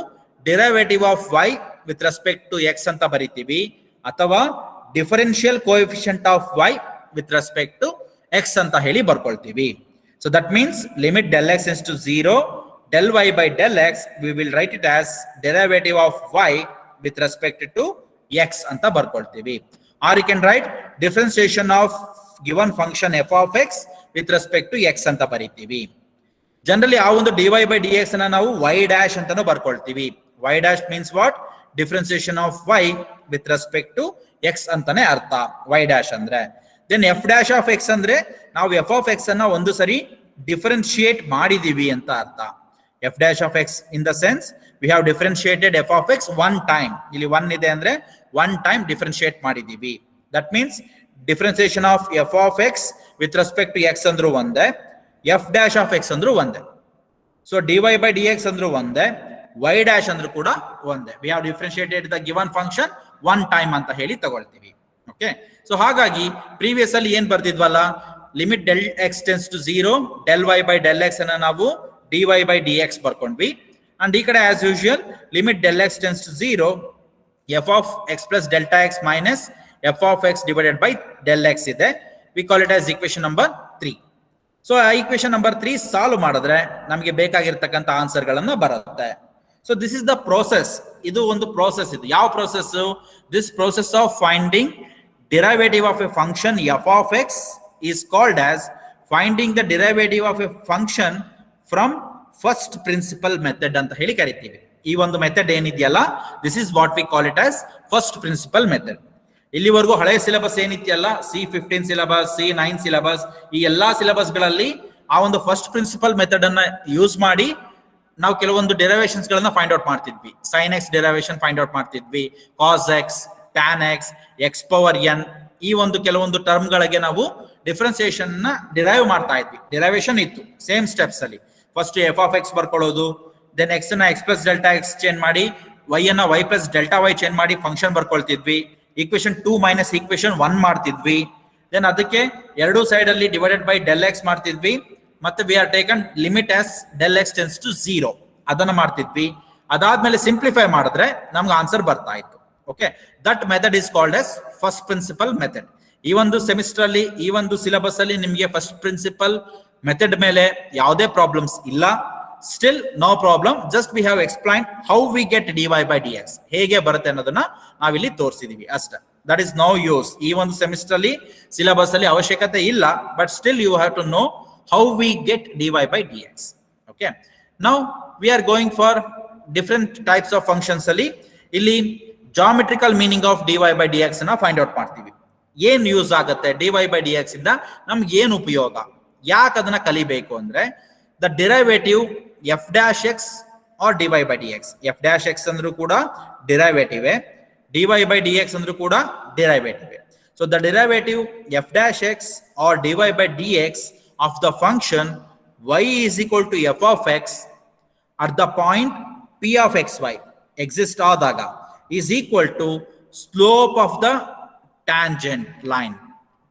derivative of y with respect to x ಅಂತ ಬರಿತೀವಿ, ಅಥವಾ differential coefficient of y with respect to x ಅಂತ ಹೇಳಿ ಬರ್ಕೊಳ್ತೀವಿ. So that means limit del x tends to 0, del y by del x, we will write it as derivative of y with respect to x ಅಂತ ಬರ್ಕೊಳ್ತೀವಿ. Or you can write differentiation of given function f of x with respect to x ಅಂತ ಬರೀತೀವಿ. Generally ಆ ಒಂದು dy by dx ಅನ್ನ ನಾವು y dash ಅಂತಾನೂ ಬರ್ಕೊಳ್ತೀವಿ. y dash means what? Differentiation of y with respect to x ಅಂತಾನೆ ಅರ್ಥ y dash ಅಂದ್ರೆ. Then f dash of x ಅಂದ್ರೆ ನಾವು f of x ಅನ್ನ ಒಂದು ಸರಿ ಡಿಫರೆನ್ಶಿಯೇಟ್ ಮಾಡಿದೀವಿ ಅಂತ ಅರ್ಥ. f dash of x in the sense we have differentiated f of x one time. ಇಲ್ಲಿ 1 ಇದೆ ಅಂದ್ರೆ one time differentiate ಮಾಡಿದೀವಿ. That means differentiation of f of x with respect to x ಅಂದ್ರೂ ಒಂದೇ, f dash of x ಅಂದ್ರೂ ಒಂದೇ. So dy by dx ಅಂದ್ರೂ ಒಂದೇ, y dash ಅಂದ್ರೂ ಕೂಡ ಒಂದೇ. We have differentiated the given function one time ಅಂತ ಹೇಳಿ ತಗೊಳ್ತೀವಿ. ಓಕೆ, ಸೊ ಹಾಗಾಗಿ ಪ್ರೀವಿಯಸ್ ಅಲ್ಲಿ ಏನ್ ಬರ್ತಿದ್ವಲ್ಲ, limit del x tends to 0, del y by del x ಅನ್ನ ನಾವು dy by dx ಬರ್ಕೊಂಡ್ವಿ. ಅಂಡ್ ಈ ಕಡೆ as usual limit del x tends to 0, f of x plus delta x minus f of x divided by del x ಇದೆ. We call it as equation number 3. So ಆ equation number 3 solve ಮಾಡಿದ್ರೆ ನಮಗೆ ಬೇಕಾಗಿರ್ತಕ್ಕಂಥ answer ಗಳನ್ನ ಬರುತ್ತೆ. So this is the process. ಇದು ಒಂದು process. ಇದು ಯಾವ process? This process of finding derivative of a function f of x is called as finding the derivative of a function from first principle method ಅಂತ ಹೇಳಿ ಕರಿತೀವಿ. ಈ ಒಂದು method ಏನಿದೆಯಲ್ಲ, this is what we call it as first principle method. ಇಲ್ಲಿವರೆಗೂ ಹಳೆಯ syllabus ಏನಿದೆಯಲ್ಲ, C15 syllabus, C9 syllabus, ಈ ಎಲ್ಲಾ ಸಿಲೆಬಸ್ ಗಳಲ್ಲಿ ಆ ಒಂದು ಫಸ್ಟ್ ಪ್ರಿನ್ಸಿಪಲ್ ಮೆಥಡ್ ಅನ್ನ ಯೂಸ್ ಮಾಡಿ ನಾವು ಕೆಲವೊಂದು ಡೆರಿವೇಶನ್ಸ್ ಗಳನ್ನ ಫೈಂಡ್ ಔಟ್ ಮಾಡ್ತಿದ್ವಿ. sin x derivation find out ಮಾಡ್ತಿದ್ವಿ, cos x, tan x, x power n, ಈ ಒಂದು ಕೆಲವೊಂದು ಟರ್ಮ್ ಗಳಿಗೆ ನಾವು ಡಿಫರೆನ್ಸಿಯೇಷನ್ ನ ಡಿರೈವ್ ಮಾಡ್ತಾ ಇದ್ವಿ. ಡಿರೈವೇಶನ್ ಇತ್ತು ಸೇಮ್ ಸ್ಟೆಪ್ಸ್ ಅಲ್ಲಿ. ಫಸ್ಟ್ f of x ಬರ್ಕೊಳ್ಳೋದು, ದೆನ್ x ನ x plus delta x change ಮಾಡಿ, y ಅನ್ನ y plus delta y change ಮಾಡಿ ಫಂಕ್ಷನ್ ಬರ್ಕೊಳ್ತಿದ್ವಿ. ಈಕ್ವೇಶನ್ 2 ಮೈನಸ್ ಈಕ್ವೇಶನ್ 1 ಮಾಡ್ತಿದ್ವಿ. ದೆನ್ ಅದಕ್ಕೆ ಎರಡೂ ಸೈಡ್ ಅಲ್ಲಿ ಡಿವೈಡೆಡ್ ಬೈ del x ಮಾಡ್ತಿದ್ವಿ. ಮತ್ತೆ we are taken limit as del x tends to 0 ಅದನ್ನ ಮಾಡ್ತಿದ್ವಿ. ಅದಾದ್ಮೇಲೆ ಸಿಂಪ್ಲಿಫೈ ಮಾಡಿದ್ರೆ ನಮ್ಗೆ ಆನ್ಸರ್ ಬರ್ತಾ ಇತ್ತು. Okay, that method is called as first principle method. ಈ ಒಂದು ಸೆಮಿಸ್ಟರ್ ಅಲ್ಲಿ, ಈ ಒಂದು ಸಿಲೆಬಸ್ ಅಲ್ಲಿ ನಿಮಗೆ ಫಸ್ಟ್ ಪ್ರಿನ್ಸಿಪಲ್ ಮೆಥಡ್ ಮೇಲೆ ಯಾವುದೇ ಪ್ರಾಬ್ಲಮ್ಸ್ ಇಲ್ಲ. Still no problem, just we have explain how we get dy by dx, ಹೇಗೆ ಬರುತ್ತೆ ಅನ್ನೋದನ್ನ ನಾವಿಲ್ಲಿ ತೋರಿಸಿದೀವಿ ಅಷ್ಟೇ. That is no use. ಈ ಒಂದು ಸೆಮಿಸ್ಟರ್ ಅಲ್ಲಿ ಸಿಲೆಬಸ್ ಅಲ್ಲಿ ಅವಶ್ಯಕತೆ ಇಲ್ಲ, but still you have to know how we get dy by dx. Okay, now we are going for different types of functions ಅಲ್ಲಿ ಇಲ್ಲಿ geometrical meaning of dy by dx ನ find out ಮಾಡ್ತೀವಿ. ಏನ್ use ಆಗುತ್ತೆ dy by dx ಇಂದ, ನಮ್ಗೆ ಏನ್ ಉಪಯೋಗ, ಯಾಕೆ ಅದನ್ನ ಕಲಿಬೇಕು ಅಂದ್ರೆ, the derivative f dash x or dy by dx. f dash x ಅಂದ್ರೂ ಕೂಡ ಡಿರೈವೇಟಿವ್, dy by dx ಅಂದ್ರೂ ಕೂಡ derivative. So the derivative f dash x or dy by dx of the function y is equal to f of x at the point p of xy exist ಆದಾಗ is equal to slope of the tangent line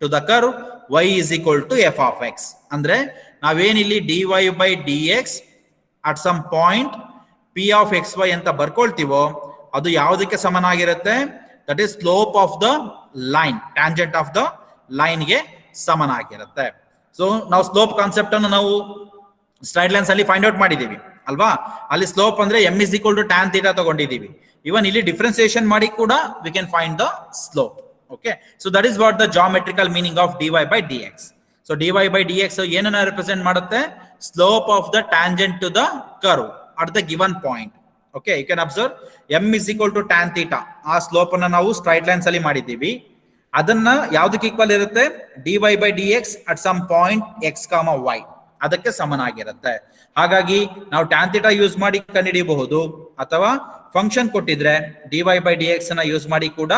to the curve y is equal to f of x. ಅಂದ್ರೆ ನಾವೇನಿಲ್ಲಿ dy by dx at some point p of xy ಅಂತ ಬರ್ಕೊಳ್ತೀವೋ ಅದು ಯಾವುದಕ್ಕೆ ಸಮನಾಗಿರುತ್ತೆ? That is slope of the line, tangent of the line ಗೆ ಸಮನಾಗಿರುತ್ತೆ. So ನಾವು slope concept ಅನ್ನು ನಾವು ಸ್ಟ್ರೈಟ್ ಲೈನ್ಸ್ ಅಲ್ಲಿ ಫೈಂಡ್ ಔಟ್ ಮಾಡಿದೀವಿ ಅಲ್ವಾ? ಅಲ್ಲಿ ಸ್ಲೋಪ್ ಅಂದ್ರೆ m is equal to tan theta ತಗೊಂಡಿದೀವಿ. ಇವನ್ ಇಲ್ಲಿ ಡಿಫ್ರೆನ್ಸಿಯೇಷನ್ ಮಾಡಿ ಕೂಡ we can find the slope. Okay, so that is what the geometrical meaning of dy by dx. So dy by dx ಏನನ್ನ represent ಮಾಡುತ್ತೆ? Slope of the tangent to the curve at the given point. Okay, you can observe m is equal to tan theta. ಆ slope ಅನ್ನ ನಾವು straight lines ಅಲ್ಲಿ ಮಾಡಿದ್ದೀವಿ. ಅದನ್ನ ಯಾವ್ದಕ್ಕೆ equal ಇರುತ್ತೆ? dy by dx at some point x, y ಅದಕ್ಕೆ ಸಮನಾಗಿರುತ್ತೆ. ಹಾಗಾಗಿ ನಾವು tan theta ಯೂಸ್ ಮಾಡಿ ಕಂಡುಹಿಡಿಯಬಹುದು, ಅಥವಾ ಫಂಕ್ಷನ್ ಕೊಟ್ಟಿದ್ರೆ dy by dx ಅನ್ನ ಯೂಸ್ ಮಾಡಿ ಕೂಡ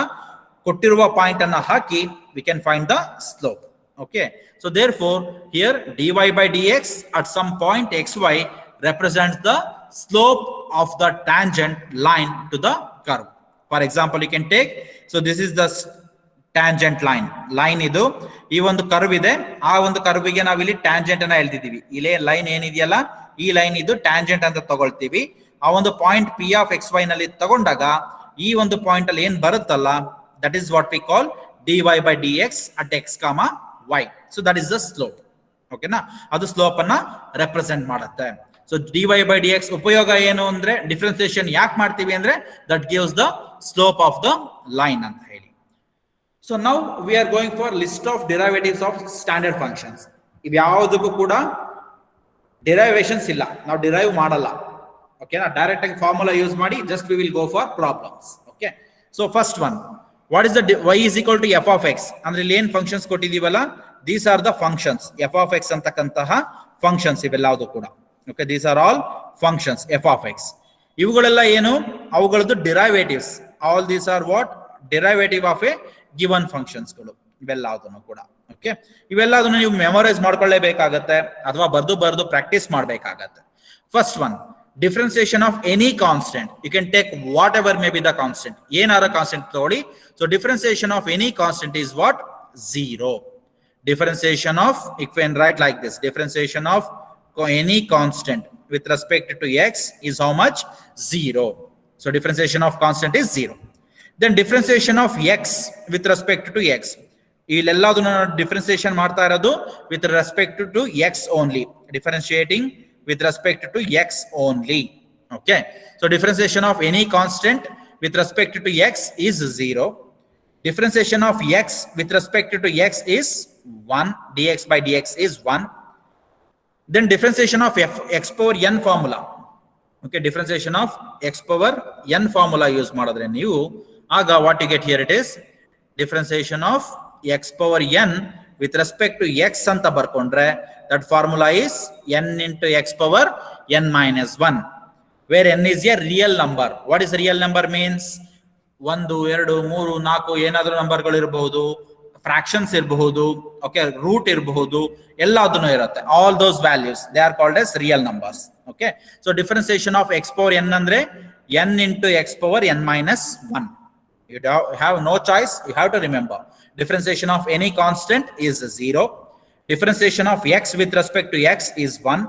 ಕೊಟ್ಟಿರುವ ಪಾಯಿಂಟ್ ಅನ್ನ ಹಾಕಿ we can find the slope. Okay, so therefore here dy by dx at some point xy represents the slope of the tangent line to the curve. For example, you can take, so this is the tangent line ಇದು ಈ ಒಂದು curve ಇದೆ. ಆ ಒಂದು curve ಗೆ ನಾವು ಇಲ್ಲಿ tangent ಅನ್ನ ಎಳ್ತಿದೀವಿ. ಇಲ್ಲೇ ಲೈನ್ ಏನಿದೆಯಲ್ಲ ಈ ಲೈನ್ ಇದು ಟ್ಯಾಂಜೆಂಟ್ ಅಂತ ತಗೊಳ್ತೀವಿ. ಆ ಒಂದು ಪಾಯಿಂಟ್ p of xy ನಲ್ಲಿ ತಗೊಂಡಾಗ ಈ ಒಂದು ಪಾಯಿಂಟ್ ಅಲ್ಲಿ ಏನ್ ಬರುತ್ತಲ್ಲ, that is what we call dy by dx at x, y. So that is the slope. Okay na, ಅದು ಸ್ಲೋಪ್ ಅನ್ನ ರೆಪ್ರೆಸೆಂಟ್ ಮಾಡುತ್ತೆ. ಸೊ dy by dx ಉಪಯೋಗ ಏನು ಅಂದ್ರೆ, ಡಿಫ್ರೆನ್ಸಿಯೇಷನ್ ಯಾಕೆ ಮಾಡ್ತೀವಿ ಅಂದ್ರೆ that gives the slope of the line ಅಂತ ಹೇಳಿ. So now we are going for list of derivatives of standard functions. ಇವ್ ಯಾವುದಕ್ಕೂ ಕೂಡ ಡಿರೈವೇಷನ್ಸ್ ಇಲ್ಲ, ನಾವು ಡಿರೈವ್ ಮಾಡಲ್ಲ. ಓಕೆನಾ, ಡೈರೆಕ್ಟ್ ಆಗಿ ಫಾರ್ಮುಲಾ ಯೂಸ್ ಮಾಡಿ just we will go for problems. Okay, so first one, what is the y is equal to f of x? ಅಂದ್ರೆ ಇಲ್ಲಿ ಏನ್ ಫಂಕ್ಷನ್ಸ್ ಕೊಟ್ಟಿದೀವಲ್ಲ, these are the functions. f of x ಅಂತಕ್ಕಂತಹ functions ಇವೆಲ್ಲವುದು ಕೂಡ. Okay, these are all functions f of x. ಇವುಗಳೆಲ್ಲ ಏನು? ಅವುಗಳದ್ದು derivatives. All these are what? Derivative of a given functions ಗಳು ಇವೆಲ್ಲದನ್ನು ಕೂಡ. ಓಕೆ, ಇವೆಲ್ಲದನ್ನು ನೀವು ಮೆಮೊರೈಸ್ ಮಾಡ್ಕೊಳ್ಳೇಬೇಕಾಗತ್ತೆ ಅಥವಾ ಬರ್ದು ಪ್ರಾಕ್ಟೀಸ್ ಮಾಡಬೇಕಾಗತ್ತೆ. First one, differentiation of any constant. You can take whatever may be the constant. ಏನಾರ ಕಾನ್ಸ್ಟೆಂಟ್ ತಗೊಳ್ಳಿ. So differentiation of any constant is what? 0. Differentiation of, you can write like this, differentiation of any constant with respect to x is how much? 0. So differentiation of constant is 0. Then differentiation of x with respect to x. ಇಲ್ಲೆಲ್ಲದನ್ನು differentiation ಮಾಡ್ತಾ ಇರೋದು with respect to x only. Differentiating with respect to x only. Okay, so differentiation of any constant with respect to x is 0. Differentiation of x with respect to x is 1. dx by dx is 1. Then differentiation of x power n formula. Okay, differentiation of x power n formula use ಮಾಡಿದ್ರೆ ನೀವು ಆಗ what you get here, it is differentiation of x power n with respect to x ಅಂತ ಬರ್ಕೊಂಡ್ರೆ that formula is n into x power n minus 1, where n is a real number. What is real number means? 1 2 3 4 ಏನಾದರೂ ನಂಬರ್ಗಳು ಇರಬಹುದು, fractions ಇರಬಹುದು, okay, root ಇರಬಹುದು, ಎಲ್ಲದನ್ನು ಇರುತ್ತೆ. All those values they are called as real numbers. Okay, so differentiation of x power n ಅಂದ್ರೆ n into x power n minus 1. You have no choice, you have to remember. Differentiation of any constant is 0. Differentiation of x with respect to x is 1.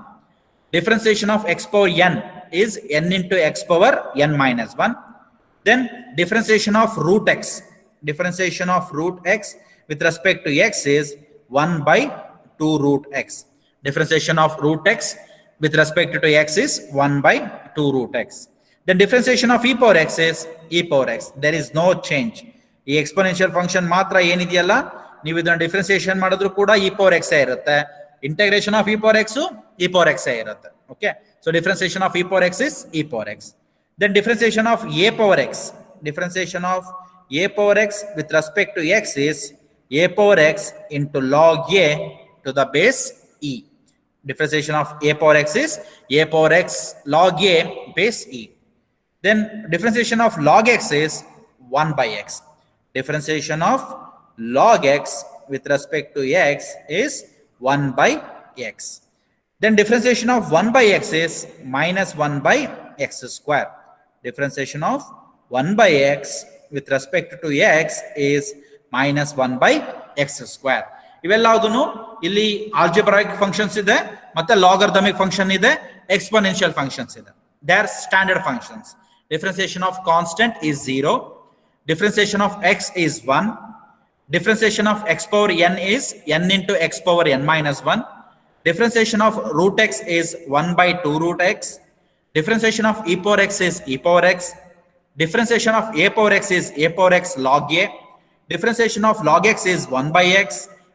Differentiation of x power n is n into x power n minus 1. Then differentiation of root x. Differentiation of root x with respect to x is 1 by 2 root x. Differentiation of root x with respect to x is 1 by 2 root x. Then differentiation of e power x is e power x. There is no change. ಈ exponential function ಮಾತ್ರ ಏನಿದೆಯಲ್ಲ, ನೀವು ಇದನ್ನ differentiation ಮಾಡಿದ್ರು ಕೂಡ e power x ಇರುತ್ತೆ. Integration of e power x e power x ಇರುತ್ತೆ. Okay, so differentiation of e power x is e power x. Then differentiation of a power x. Differentiation of a power x with respect to x is a power x into log a to the base e. Differentiation of a power x is a power x log a base e. Then differentiation of log x is 1 by x. Differentiation of log x with respect to x is 1 by x. Then differentiation of 1 by x is minus 1 by x square. Differentiation of 1 by x with respect to x is minus 1 by x square. ಇವೆಲ್ಲದನ್ನು ಇಲ್ಲಿ algebraic functions ಇದೆ ಮತ್ತೆ logarithmic function ಇದೆ, exponential functions ಇದೆ. They are standard functions. Differentiation of constant is 0. Differentiation of x is 1. Differentiation of x power n is n into x power n minus 1. Differentiation of root x is 1 by 2 root x. Differentiation of e power x is e power x. Differentiation of a power x is a power x log a. Differentiation of log x is 1 by x.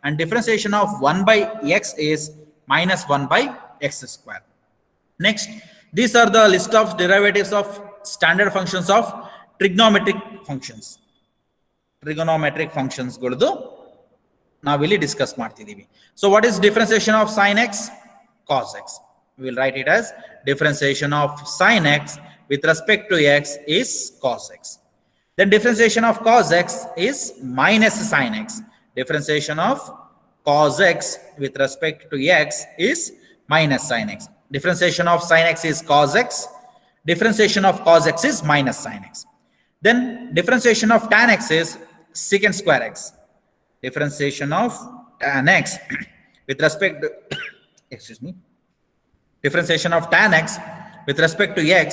And differentiation of 1 by x is minus 1 by x square. Next, these are the list of derivatives of standard functions of trigonometric functions. Trigonometric functions guldu navilli discuss ಮಾಡ್ತಿದೀವಿ. So what is differentiation of sin x? Cos x. We will write it as differentiation of sin x with respect to x is cos x. Then differentiation of cos x is minus sin x. Differentiation of cos x with respect to x is minus sin x. Differentiation of sin x is cos x. Differentiation of cos x is minus sin x. Then differentiation of tan x is secant square x. Differentiation of tan x with respect to excuse me. Differentiation of tan x with respect to x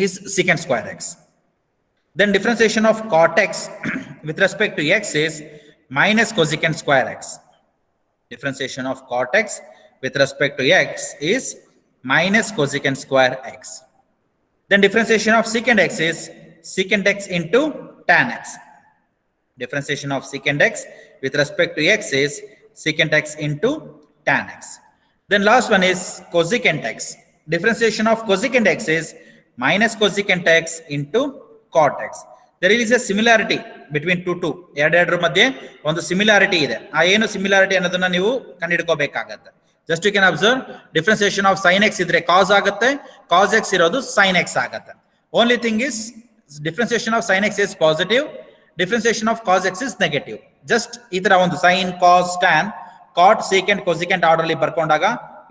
is secant square x. Then differentiation of cot x with respect to x is minus cosecant square x. Differentiation of cot x with respect to x is minus cosecant square x. Then differentiation of secant x is secant x into tan x. Differentiation of secant x with respect to x is secant x into tan x. Then last one is cosecant x. Differentiation of cosecant x is minus cosecant x into cot x. There is a similarity between two. ಎರಡೆರಡರ ಮಧ್ಯೆ ಒಂದು similarity ಇದೆ. ಆ ಏನು similarity ಅನ್ನೋದನ್ನ ನೀವು ಕಂಡುಹಿಡ್ಕೋಬೇಕಾಗತ್ತೆ. Just you can observe differentiation of sin x ಇದ್ರೆ cos ಆಗುತ್ತೆ, cos x ಇರೋದು sin x ಆಗುತ್ತೆ. Only thing is differentiation of sin x is positive, differentiation of cos x is negative. Just ಈ ತರ ಒಂದು sin, cos, tan, cot, secant, cosecant order ಅಲ್ಲಿ ಬರ್ಕೊಂಡಾಗ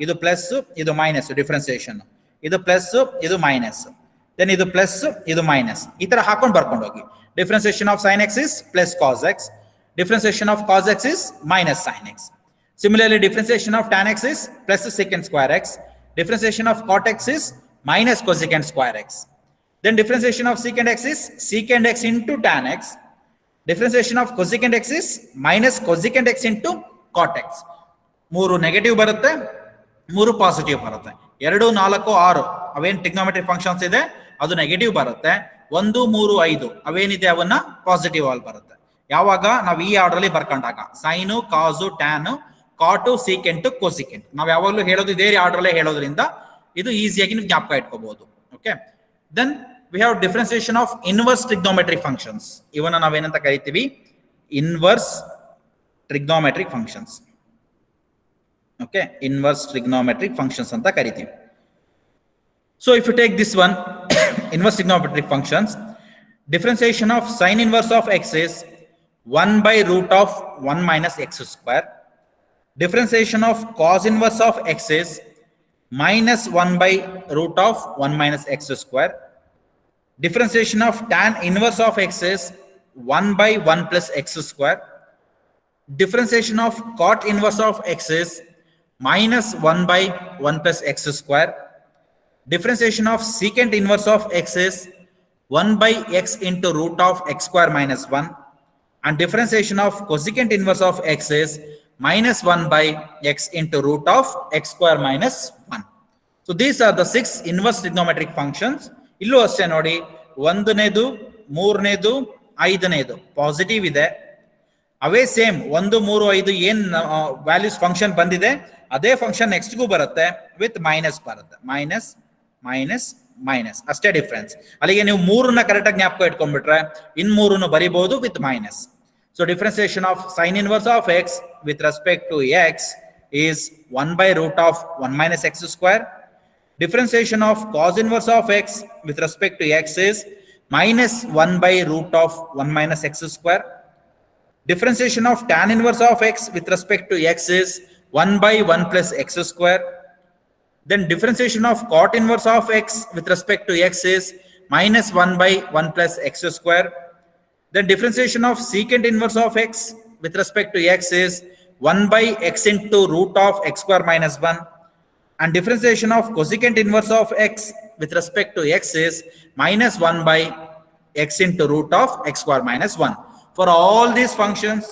ಇದು plus ಇದು ಮೈನಸ್ ಡಿಫರೆನ್ಸಿಯೇಷನ್, ಇದು ಪ್ಲಸ್ ಇದು ಮೈನಸ್, then ಇದು ಪ್ಲಸ್ ಇದು ಮೈನಸ್, ಈ ತರ ಹಾಕೊಂಡು ಬರ್ಕೊಂಡು ಹೋಗಿ. Differentiation of sin x is plus cos x. Differentiation of cos x is minus sin x. Similarly, differentiation of tan x is plus secant square x. Differentiation of cot x is minus cosecant square x. Then differentiation of secant x is secant x into tan x. Differentiation of cosecant x is minus cosecant x into cot x. ಮೂರು negative ಬರುತ್ತೆ, ಮೂರು positive ಬರುತ್ತೆ. 2, 4, 6 ಅವೇನ್ trigonometric functions ಇದೆ ಅದು negative ಬರುತ್ತೆ. 1, 3, 5 ಅವೇನಿದೆ ಅವನ್ನ positive ಅಲ್ಲಿ ಬರುತ್ತೆ. ಯಾವಾಗ ನಾವು ಈ ಆರ್ಡರ್ ಅಲ್ಲಿ ಬರ್ಕೊಂಡಾಗ ಸೈನು, ಕಾಸು, ಟ್ಯಾನು, ಕಾಟು, ಸೀಕೆಂಟ್, ಕೋಸಿಕೆಂಟ್ ನಾವು ಯಾವಾಗಲೂ ಹೇಳೋದು ಇದೇ ಆರ್ಡರ್ ಅಲ್ಲೇ ಹೇಳೋದ್ರಿಂದ ಇದು ಈಸಿಯಾಗಿ ನೀವು ಜ್ಞಾಪಕ ಇಟ್ಕೋಬಹುದು. Okay, then we have differentiation of inverse trigonometric functions. ಇವನ್ನ ನಾವೇನಂತ ಕರಿತೀವಿ? Inverse trigonometric functions. Okay, inverse trigonometric functions ಅಂತ ಕರಿತೀವಿ. So if you take this one, inverse trigonometric functions, differentiation of sin inverse of x is 1 by root of 1 minus x square. Differentiation of cos inverse of x is minus 1 by root of 1 minus x square. Differentiation of tan inverse of x is 1 by 1 plus x square. Differentiation of cot inverse of x is minus 1 by 1 plus x square. Differentiation of secant inverse of x is 1 by x into root of x square minus 1. And differentiation of cosecant inverse of x is minus 1 by x into root of x square minus 1. So these are the 6 inverse trigonometric functions. ಇಲ್ಲೂ ಅಷ್ಟೇ ನೋಡಿ, 1ನೇದು, 3ನೇದು, 5ನೇದು positive ಇದೆ. ಅವೇ same 1, 3, 5 ಏನ್ values function ಬಂದಿದೆ ಅದೇ function ನೆಕ್ಸ್ಟ್ಗೂ ಬರುತ್ತೆ, with minus ಬರುತ್ತೆ. ಮೈನಸ್ ಮೈನಸ್ ಮೈನಸ್ ಅಷ್ಟೇ ಡಿಫ್ರೆನ್ಸ್. ಅಲ್ಲಿಗೆ ನೀವು 3ನ್ನ ಕರೆಕ್ಟಾಗಿ ಜ್ಞಾಪಕ ಇಟ್ಕೊಂಡ್ಬಿಟ್ರೆ ಇನ್ 3ನ್ನು ಬರಿಬಹುದು with minus. So differentiation of sine inverse of x with respect to x is 1 by root of 1 minus x square. Differentiation of cos inverse of x with respect to x is minus 1 by root of 1 minus x square. Differentiation of tan inverse of x with respect to x is 1 by 1 plus x square. Then differentiation of cot inverse of x with respect to x is minus 1 by 1 plus x square. Then differentiation of secant inverse of x with respect to x is 1 by x into root of x square minus 1. And differentiation of cosecant inverse of x with respect to x is minus 1 by x into root of x square minus 1. For all these functions,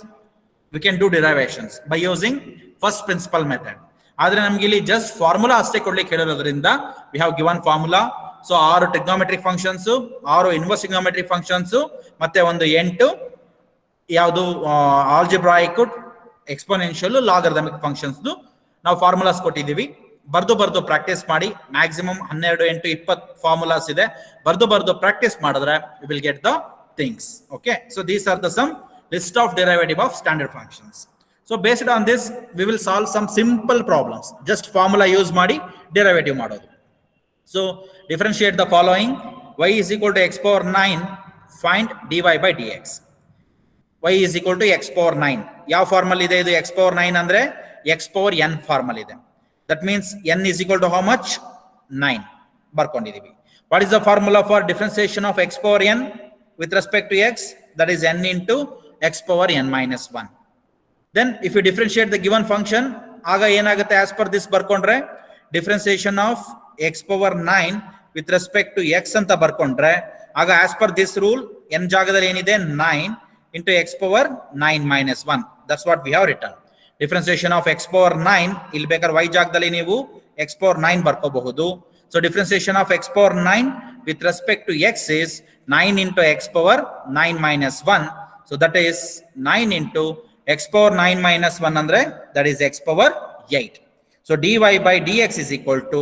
we can do derivations by using first principle method. ಆದರೆ ನಮಗೆ ಇಲ್ಲಿ just formula ಅಷ್ಟೇ ಕೊಡ್ಲಿಕ್ಕೆ ಹೇಳಿರೋದ್ರಿಂದ we have given formula. So 6 trigonometric functions, 6 inverse trigonometric functions, ಮತ್ತೆ ಒಂದು 8 ಯಾವುದು algebraic, exponential, logarithmic functions ನಾವು ಫಾರ್ಮುಲಾಸ್ ಕೊಟ್ಟಿದ್ದೀವಿ. ಬರ್ದು ಪ್ರಾಕ್ಟೀಸ್ ಮಾಡಿ. ಮ್ಯಾಕ್ಸಿಮಮ್ 12, 8, 20 ಫಾರ್ಮುಲಾಸ್ ಇದೆ. ಬರ್ದು ಪ್ರಾಕ್ಟೀಸ್ ಮಾಡಿದ್ರೆ you will get the things. Okay, so these are the some list of derivative of standard functions. So based on this we will solve some simple problems. Just formula use ಮಾಡಿ derivative ಮಾಡೋದು. So differentiate the following: y is equal to x power 9, find dy by dx. y is equal to x power 9. ಯಾವ formal ಇದೆ ಇದು? x power 9 ಅಂದ್ರೆ x power n formal ಇದೆ. That means n is equal to how much? 9 ಬರ್ಕೊಂಡಿದೀವಿ. What is the formula for differentiation of x power n with respect to x? That is n into x power n minus 1. Then if you differentiate the given function, ಆಗ ಏನಾಗುತ್ತೆ? as per this ಬರ್ಕೊಂಡ್ರೆ differentiation of x power 9 with respect to x ಅಂತ ಬರ್ಕೊಂಡ್ರೆ ಆಗ as per this rule n ಜಾಗದಲ್ಲಿ ಏನಿದೆ? 9 into x power 9 minus 1. That's what we have written. Differentiation of x power 9 ಇಲ್ಲಿ ಬೇಕಾದ್ರೆ y ಜಾಗದಲ್ಲಿ ನೀವು x power 9 ಬರ್ಕೋಬಹುದು. So differentiation of x power 9 with respect to x is 9 into x power 9 minus 1. So that is 9 into x power 9 minus 1 andre that is x power 8. So dy by dx is equal to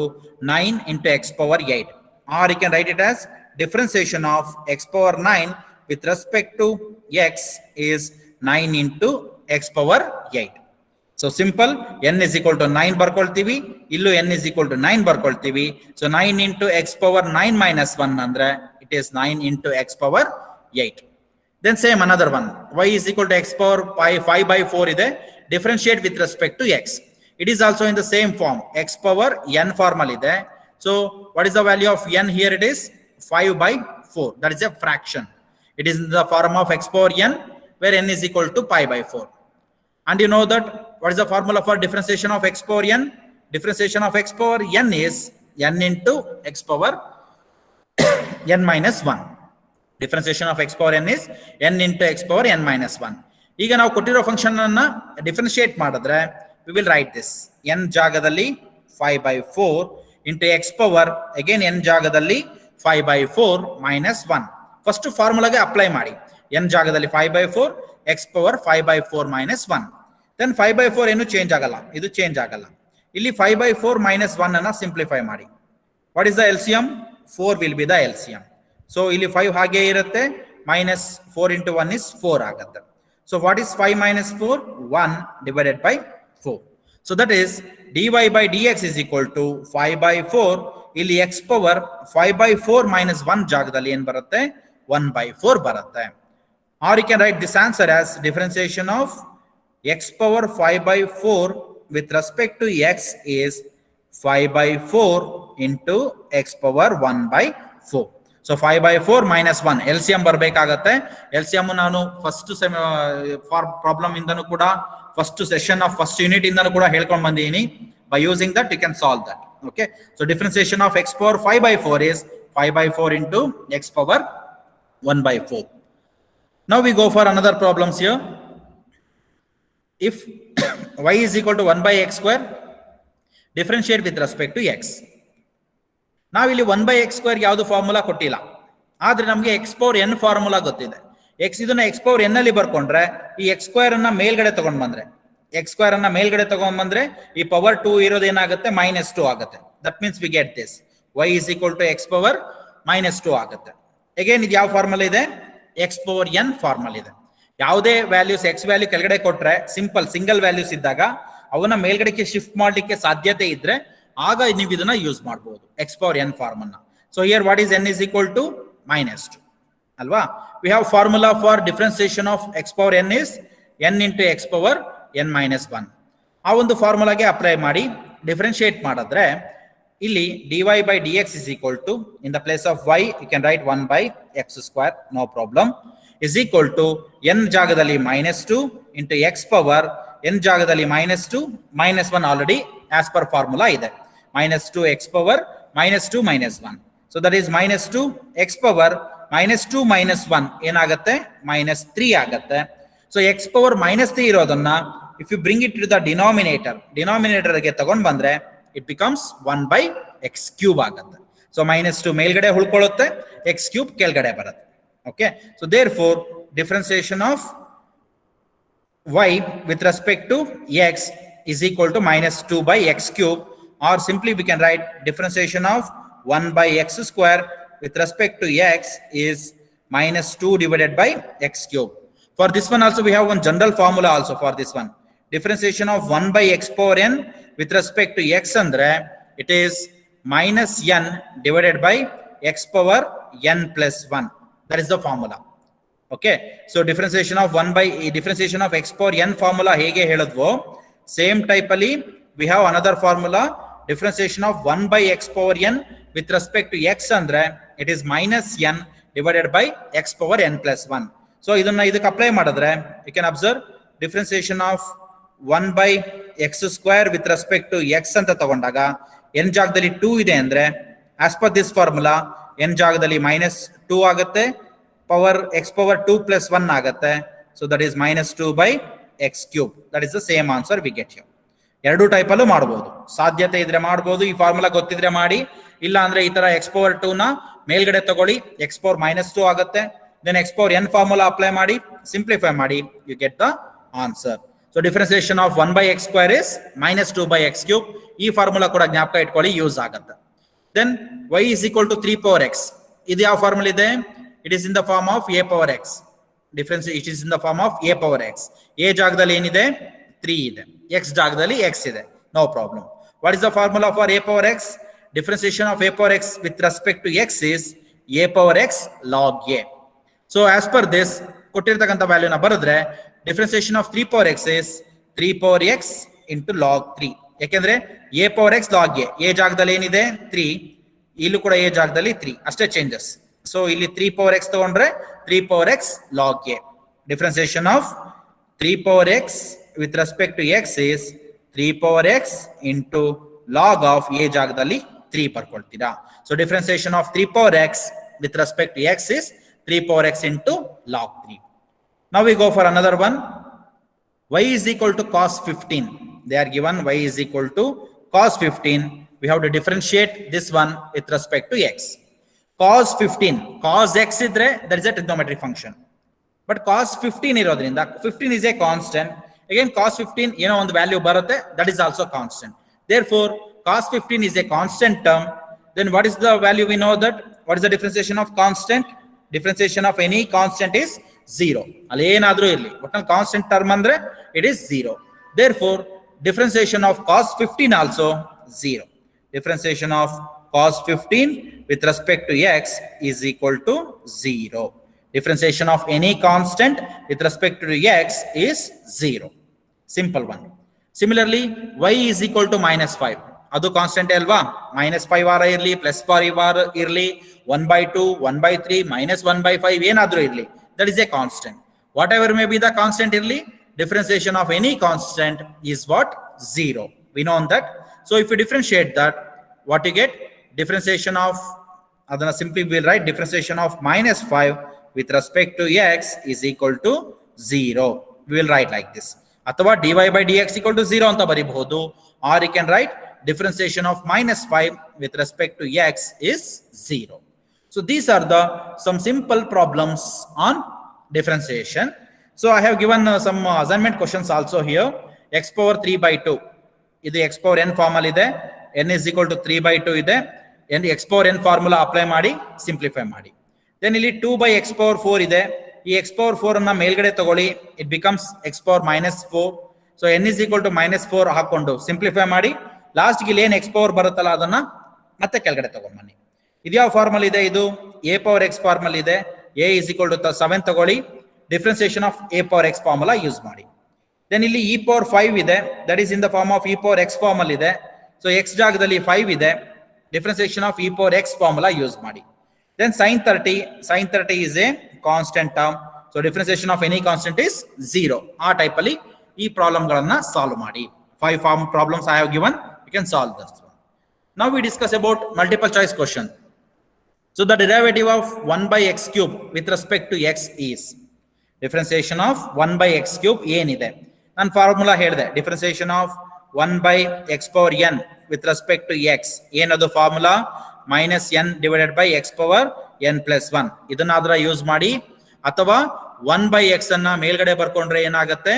9 into x power 8. Or you can write it as differentiation of x power 9 with respect to x is 9 into x power 8. So simple, n is equal to 9 ಬರ್ಕೊಳ್ತೀವಿ, ಇಲ್ಲೂ n is equal to 9 ಬರ್ಕೊಳ್ತೀವಿ. So 9 into x power 9 minus 1 ಅಂದ್ರೆ it is 9 into x power 8. Then same another one, y is equal to x power 5 by 4 ಇದೆ, differentiate with respect to x. It is also in the same form, x power n formal ಇದೆ. So what is the value of n here? It is 5 by 4, that is a fraction. It is in the form of x power n where n is equal to pi by 4. And you know that what is the formula for differentiation of x power n? Differentiation of x power n is n into x power n minus 1. Differentiation of x power n is n into x power n minus 1. ಈಗ ನಾವು ಕೊಟ್ಟಿರೋ function ಅನ್ನ differentiate ಮಾಡಿದ್ರೆ we will write this n ಜಾಗದಲ್ಲಿ 5 by 4 into x power again n ಜಾಗದಲ್ಲಿ 5 by 4 minus 1. First ಫಾರ್ಮುಲಾಗೆ apply ಮಾಡಿ. n ಜಾಗದಲ್ಲಿ 5 by 4, x power 5 by 4 minus 1. Then 5 by 4 ಏನು ಚೇಂಜ್ ಆಗಲ್ಲ, ಇದು ಚೇಂಜ್ ಆಗಲ್ಲ. ಇಲ್ಲಿ 5 by 4 minus 1 ಅನ್ನ ಸಿಂಪ್ಲಿಫೈ ಮಾಡಿ. What is the LCM? 4 will be the LCM. So ಇಲ್ಲಿ 5 ಹಾಗೆ ಇರುತ್ತೆ, minus 4 into 1 is 4 ಆಗುತ್ತೆ. So what is 5 minus 4? 1 divided by 4. So that is dy by dx is equal to 5 by 4. ಇಲ್ಲಿ x power 5 by 4 minus 1 ಜಾಗದಲ್ಲಿ ಏನು ಬರುತ್ತೆ? 1 by 4 ಬರುತ್ತೆ. Or you can write this answer as differentiation of x power 5 by 4 with respect to x is 5 by 4 into x power 1 by 4. So 5 by 4 minus 1 LCM ಬರಬೇಕಾಗತ್ತೆ. LCM ನಾನು first problem ಇಂದನೂ ಕೂಡ first session of first unit ಇಂದನೂ ಕೂಡ ಹೇಳ್ಕೊಂಡು ಬಂದಿದ್ದೀನಿ. By using that you can solve that. Okay, so differentiation of x power 5 by 4 is 5 by 4 into x power 1 by 4. Now we go for another problems here. If y is equal to 1 by x square, differentiate with respect to x. ನಾವಿಲ್ಲಿ 1 by x square ಯಾವುದು formula ಕೊಟ್ಟಿಲ್ಲ, ಆದ್ರೆ ನಮಗೆ x power n formula ಗೊತ್ತಿದೆ. x ಇದನ್ನ x power n ಅಲ್ಲಿ ಬರ್ಕೊಂಡ್ರೆ ಈ x square ಅನ್ನ ಮೇಲ್ಗಡೆ ತಗೊಂಡ್ ಬಂದ್ರೆ ಈ ಪವರ್ 2 ಇರೋದು ಏನಾಗುತ್ತೆ? -2 ಆಗುತ್ತೆ. That means we get this y is equal to x power -2 ಆಗುತ್ತೆ. ಅಗೇನ್ ಇದು ಯಾವ ಫಾರ್ಮುಲಾ ಇದೆ? x power n ಫಾರ್ಮಲ್ ಇದೆ. ಯಾವುದೇ ವ್ಯಾಲ್ಯೂಸ್ x ವ್ಯಾಲ್ಯೂ ಕೆಳಗಡೆ ಕೊಟ್ರೆ ಸಿಂಪಲ್ ಸಿಂಗಲ್ ವ್ಯಾಲ್ಯೂಸ್ ಇದ್ದಾಗ ಅವನ್ನ ಮೇಲ್ಗಡೆಗೆ ಶಿಫ್ಟ್ ಮಾಡ್ಲಿಕ್ಕೆ ಸಾಧ್ಯತೆ ಇದ್ರೆ ಆಗ ನೀವು ಇದನ್ನ ಯೂಸ್ ಮಾಡಬಹುದು x power n ಫಾರ್ಮ್ ಅನ್ನ. So here what is n is equal to -2. ಅಲ್ವಾ? We have formula for differentiation of X power N is N into X power N minus 1. ಆ ಒಂದು ಫಾರ್ಮುಲಾಗೆ ಅಪ್ಲೈ ಮಾಡಿ ಡಿಫ್ರೆನ್ಶಿಯೇಟ್ ಮಾಡಿದ್ರೆ ಇಲ್ಲಿ dy by dx is equal to, in the place of y you can write 1 by x square, no problem, is equal to n ಜಾಗದಲ್ಲಿ -2 into x power n ಜಾಗದಲ್ಲಿ -2 -1 already as per formula ಇದೆ. -2 x power -2 -1. So that is -2 x power -2 -1 ಏನಾಗುತ್ತೆ -3 ಆಗುತ್ತೆ. So x power -3 ಇರೋದನ್ನ if you bring it to the denominator ಗೆ ತಗೊಂಡು ಬಂದ್ರೆ it becomes 1 by x cube ಆಗುತ್ತೆ. So -2 ಮೇಲ್ಗಡೆ ಉಳ್ಕೊಳ್ಳುತ್ತೆ, x cube ಕೆಳಗಡೆ ಬರುತ್ತೆ. Okay, so therefore differentiation of y with respect to x is equal to -2 by x cube, or simply we can write differentiation of 1 by x square with respect to x is -2 divided by x cube. For this one also we have one general formula also for this one. Differentiation of 1 by x power n with respect to x andre it is minus n divided by x power n plus 1. That is the formula. Okay, so differentiation of 1 by differentiation of x power n formula hege heladvo, same type ali we have another formula, differentiation of 1 by x power n with respect to x andre it is minus n divided by x power n plus 1. So idanna idakke apply madidre you can observe differentiation of 1 by x square with respect to x ಅಂತ ತಗೊಂಡಾಗ n ಜಾಗದಲ್ಲಿ 2 ಇದೆ ಅಂದ್ರೆ as per this formula n ಜಾಗದಲ್ಲಿ -2 ಆಗುತ್ತೆ, power x power 2 plus 1 ಆಗುತ್ತೆ. So that is -2 by x cube. That is the same answer we get here. ಎರಡು type ಅಲ್ಲೂ ಮಾಡಬಹುದು, ಸಾಧ್ಯತೆ ಇದ್ರೆ ಮಾಡಬಹುದು, ಈ ಫಾರ್ಮುಲಾ ಗೊತ್ತಿದ್ರೆ ಮಾಡಿ, ಇಲ್ಲ ಅಂದ್ರೆ ಈ ತರ x power 2 ನ ಮೇಲ್ಗಡೆ ತಗೊಳ್ಳಿ, x power -2 ಆಗುತ್ತೆ, then x power n formula apply ಮಾಡಿ ಸಿಂಪ್ಲಿಫೈ ಮಾಡಿ, you get the answer. So differentiation of 1 by x square is -2 by x cube. ಈ ಫಾರ್ಮುಲಾ ಕೂಡ ಜ್ಞಾಪಕ ಇಟ್ಕೊಳ್ಳಿ, ಯೂಸ್ ಆಗುತ್ತೆ. Then y is equal to 3 power x. ಇದು ಯಾವ ಫಾರ್ಮುಲಾ ಇದೆ? It is in the form of a power x. Difference it is in the form of a power x. a ಜಾಗದಲ್ಲಿ ಏನಿದೆ? 3 ಇದೆ, x ಜಾಗದಲ್ಲಿ x ಇದೆ, no problem. What is the formula for a power x? Differentiation of a power x with respect to x is a power x log a. So as per this ಕೊಟ್ಟಿರ್ತಕ್ಕಂಥ ವ್ಯಾಲ್ಯೂನ ಬರೆದ್ರೆ differentiation of 3 power x is 3 power x into log 3. ಯಾಕೆಂದ್ರೆ a power x log a ಜಾಗದಲ್ಲಿ ಏನಿದೆ 3, ಇಲ್ಲೂ ಕೂಡ a ಜಾಗದಲ್ಲಿ 3 ಅಷ್ಟೇ changes. So ಇಲ್ಲಿ 3 power x ತಗೊಂಡ್ರೆ 3 power x log a. Differentiation of 3 power x with respect to x is 3 power x into log of a ಜಾಗದಲ್ಲಿ 3 ಬರ್ಕೊಳ್ತೀರಾ. So differentiation of 3 power x with respect to x is 3 power x into log 3. Now we go for another one. Y is equal to cos 15. They are given y is equal to cos 15. We have to differentiate this one with respect to x. Cos 15, cos x idre that is a trigonometric function. But cos 15 irodrinda 15 is a constant. Again cos 15 ಏನೋ ಒಂದು value ಬರುತ್ತೆ, that is also constant. Therefore cos 15 is a constant term. Then what is the value? We know that what is the differentiation of constant? Differentiation of any constant is 0. ಅಲ್ಲಿ ಏನಾದರೂ ಇರಲಿ, ಒಟ್ಟು constant term ಅಂದ್ರೆ it is 0. Therefore differentiation of cos 15 also 0. Differentiation of cos 15 with respect to x is equal to 0. Differentiation of any constant with respect to x is 0. Simple one. Similarly y is equal to -5. ಅದು constant ಅಲ್ವಾ? -5 ವಾರ ಇರಲಿ, +5 ವಾರ ಇರಲಿ, 1/2, 1/3, -1/5 ಏನಾದರೂ ಇರಲಿ, that is a constant. Whatever may be the constant ಇರಲಿ, differentiation of any constant is what? 0. We know that. So if you differentiate that, what you get? Differentiation of, adana simply we'll write differentiation of -5 with respect to x is equal to 0. We will write like this. ಅಥವಾ dy by dx equal to 0 ಅಂತ ಬರೀಬಹುದು, or you can write differentiation of -5 with respect to x is 0. So these are the some simple problems on differentiation. So I have given some assignment questions also here. X power 3/2 ಇದು x power n formal ಇದೆ, n is equal to 3/2 ಇದೆ, and x power n formula apply ಮಾಡಿ simplify ಮಾಡಿ. Then ಇಲ್ಲಿ 2 by x power 4 ಇದೆ, ಈ x power 4 ಅನ್ನ ಮೇಲ್ಗಡೆ ತಗೊಳ್ಳಿ, it becomes x power -4. So n is equal to -4 ಹಾಕೊಂಡು ಸಿಂಪ್ಲಿಫೈ ಮಾಡಿ, ಲಾಸ್ಟ್ ಗೆ ಏನು x power ಬರುತ್ತಲ್ಲ ಅದನ್ನ ಮತ್ತೆ ಕೆಳಗಡೆ ತಗೊಂಡ್ಬನ್ನಿ. ಇದು ಯಾವ ಫಾರ್ಮಲ್ ಇದೆ? ಇದು a power x ಫಾರ್ಮಲ್ ಇದೆ. a is equal to 7 ತಗೊಳ್ಳಿ, differentiation of a power x formula use ಮಾಡಿ. ದೆನ್ ಇಲ್ಲಿ e power 5 ಇದೆ, that is in the form of e power x form ಅಲ್ಲಿ ಇದೆ. ಸೊ x ಜಾಗದಲ್ಲಿ 5 ಇದೆ, differentiation of e power x formula use ಮಾಡಿ. Then sin 30 is a constant term, so differentiation of any constant is 0. ಆ type ಅಲ್ಲಿ ಈ problem ಗಳನ್ನ solve ಮಾಡಿ. 5 form problems I have given, you can solve this. Now we discuss about multiple choice question. So the derivative of 1 by x cube with respect to x is differentiation of 1 by x cube ಏನಿದೆ. ನಾನು formula ಹೇಳಿದೆ, differentiation of 1 by x power n with respect to x ಏನದು formula, minus n divided by x power n plus 1. ಇದನ್ನಾದ್ರ use ಮಾಡಿ, ಅಥವಾ 1 by x ಅನ್ನ ಮೇಲ್ಗಡೆ ಬರ್ಕೊಂಡ್ರೆ ಏನಾಗುತ್ತೆ,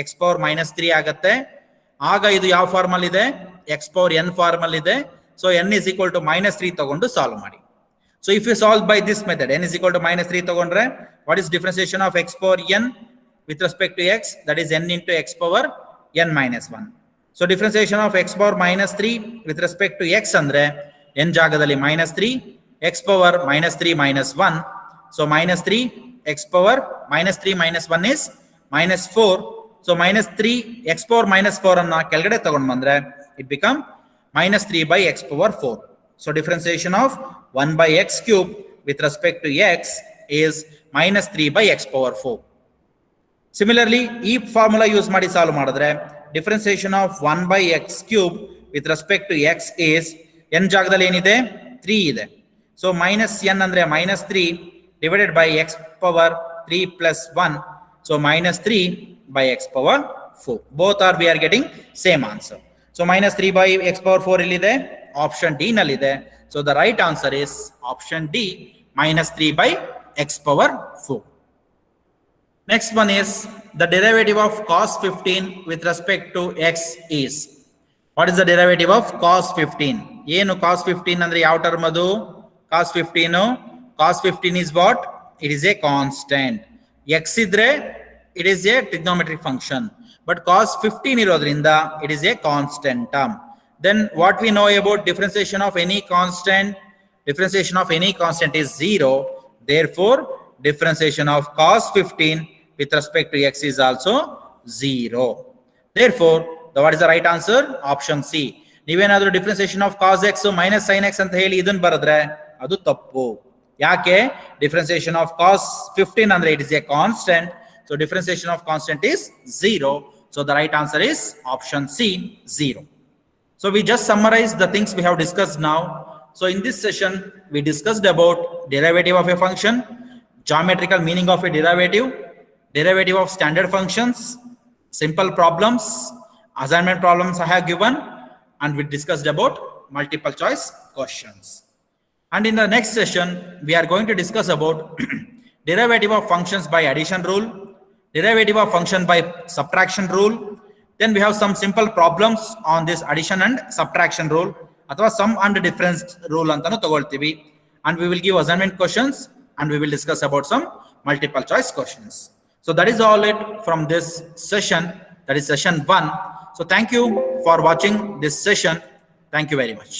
x power minus 3 ಆಗುತ್ತೆ. ಆಗ ಇದು ಯಾವ ಫಾರ್ಮ್ ಅಲ್ಲಿ ಇದೆ, x power n ಫಾರ್ಮ್ ಅಲ್ಲಿ ಇದೆ. So n is equal to minus 3 ತಗೊಂಡು ಸಾಲ್ವ್ ಮಾಡಿ. So if you solve by this method, n is equal to minus 3 ತಗೊಂಡ್ರೆ, what is differentiation of x power n with respect to x? That is n into x power n minus 1. So differentiation of x power minus 3 with respect to x ಅಂದ್ರೆ n ಜಾಗದಲ್ಲಿ minus 3, x power minus 3 minus 1. So minus 3, x power minus 3 minus 1 is minus 4. So minus 3, x power minus 4 ಅನ್ನ ಕೆಳಗಡೆ ತಗೊಂಡು ಬಂದ್ರೆ it become minus 3 by x power 4. So differentiation of 1 by x cube with respect to x is minus 3 by x power 4. Similarly, ಈ formula use ಮಾಡಿ solve ಮಾಡಿದ್ರೆ differentiation of 1 by x cube with respect to x is n ಜಾಗದಲ್ಲಿ ಏನಿದೆ, 3 ಇದೆ. So minus n ಅಂದ್ರೆ minus 3 divided by x power 3 plus 1. So minus 3 by x power 4. Both are we are getting same answer. So minus 3 by x power 4 ಇಲ್ಲಿದೆ, option D ನಲ್ಲಿದೆ. So the right answer is option D, minus 3 by x power 4. Next one is the derivative of cos 15 with respect to x is. What is the derivative of cos 15? ಏನು cos 15 ಅಂದ್ರೆ ಯಾವ term ಅದು, cos 15? Cos 15 is what? It is a constant. x ಇದ್ರೆ it is a trigonometric function. But cos 15 ಇರೋದ್ರಿಂದ it is a constant term. Then what we know about differentiation of any constant? Differentiation of any constant is 0. Therefore, differentiation of cos 15 with respect to x is also 0. Therefore, what is the right answer? Option C. ನೀವೇನಾದ್ರೂ differentiation of cos x minus sin x ಅಂತ ಹೇಳಿ ಇದನ್ನ ಬರೆದ್ರೆ ಅದು ತಪ್ಪು. ಯಾಕೆ? differentiation of cos 15 ಅಂದ್ರೆ it is a constant. So differentiation of constant is 0. So the right answer is option C, 0. So we just summarized the things we have discussed now. So in this session, we discussed about derivative of a function, geometrical meaning of a derivative, derivative of standard functions, simple problems, assignment problems I have given, and we discussed about multiple choice questions. And in the next session, we are going to discuss about derivative of functions by addition rule, derivative of function by subtraction rule. Then we have some simple problems on this addition and subtraction rule, ಅಥವಾ sum and difference rule ಅಂತಾನು ತಗೊಳ್ತೀವಿ. And we will give assignment questions and we will discuss about some multiple choice questions. So that is all it from this session, that is session 1. So thank you for watching this session. Thank you very much.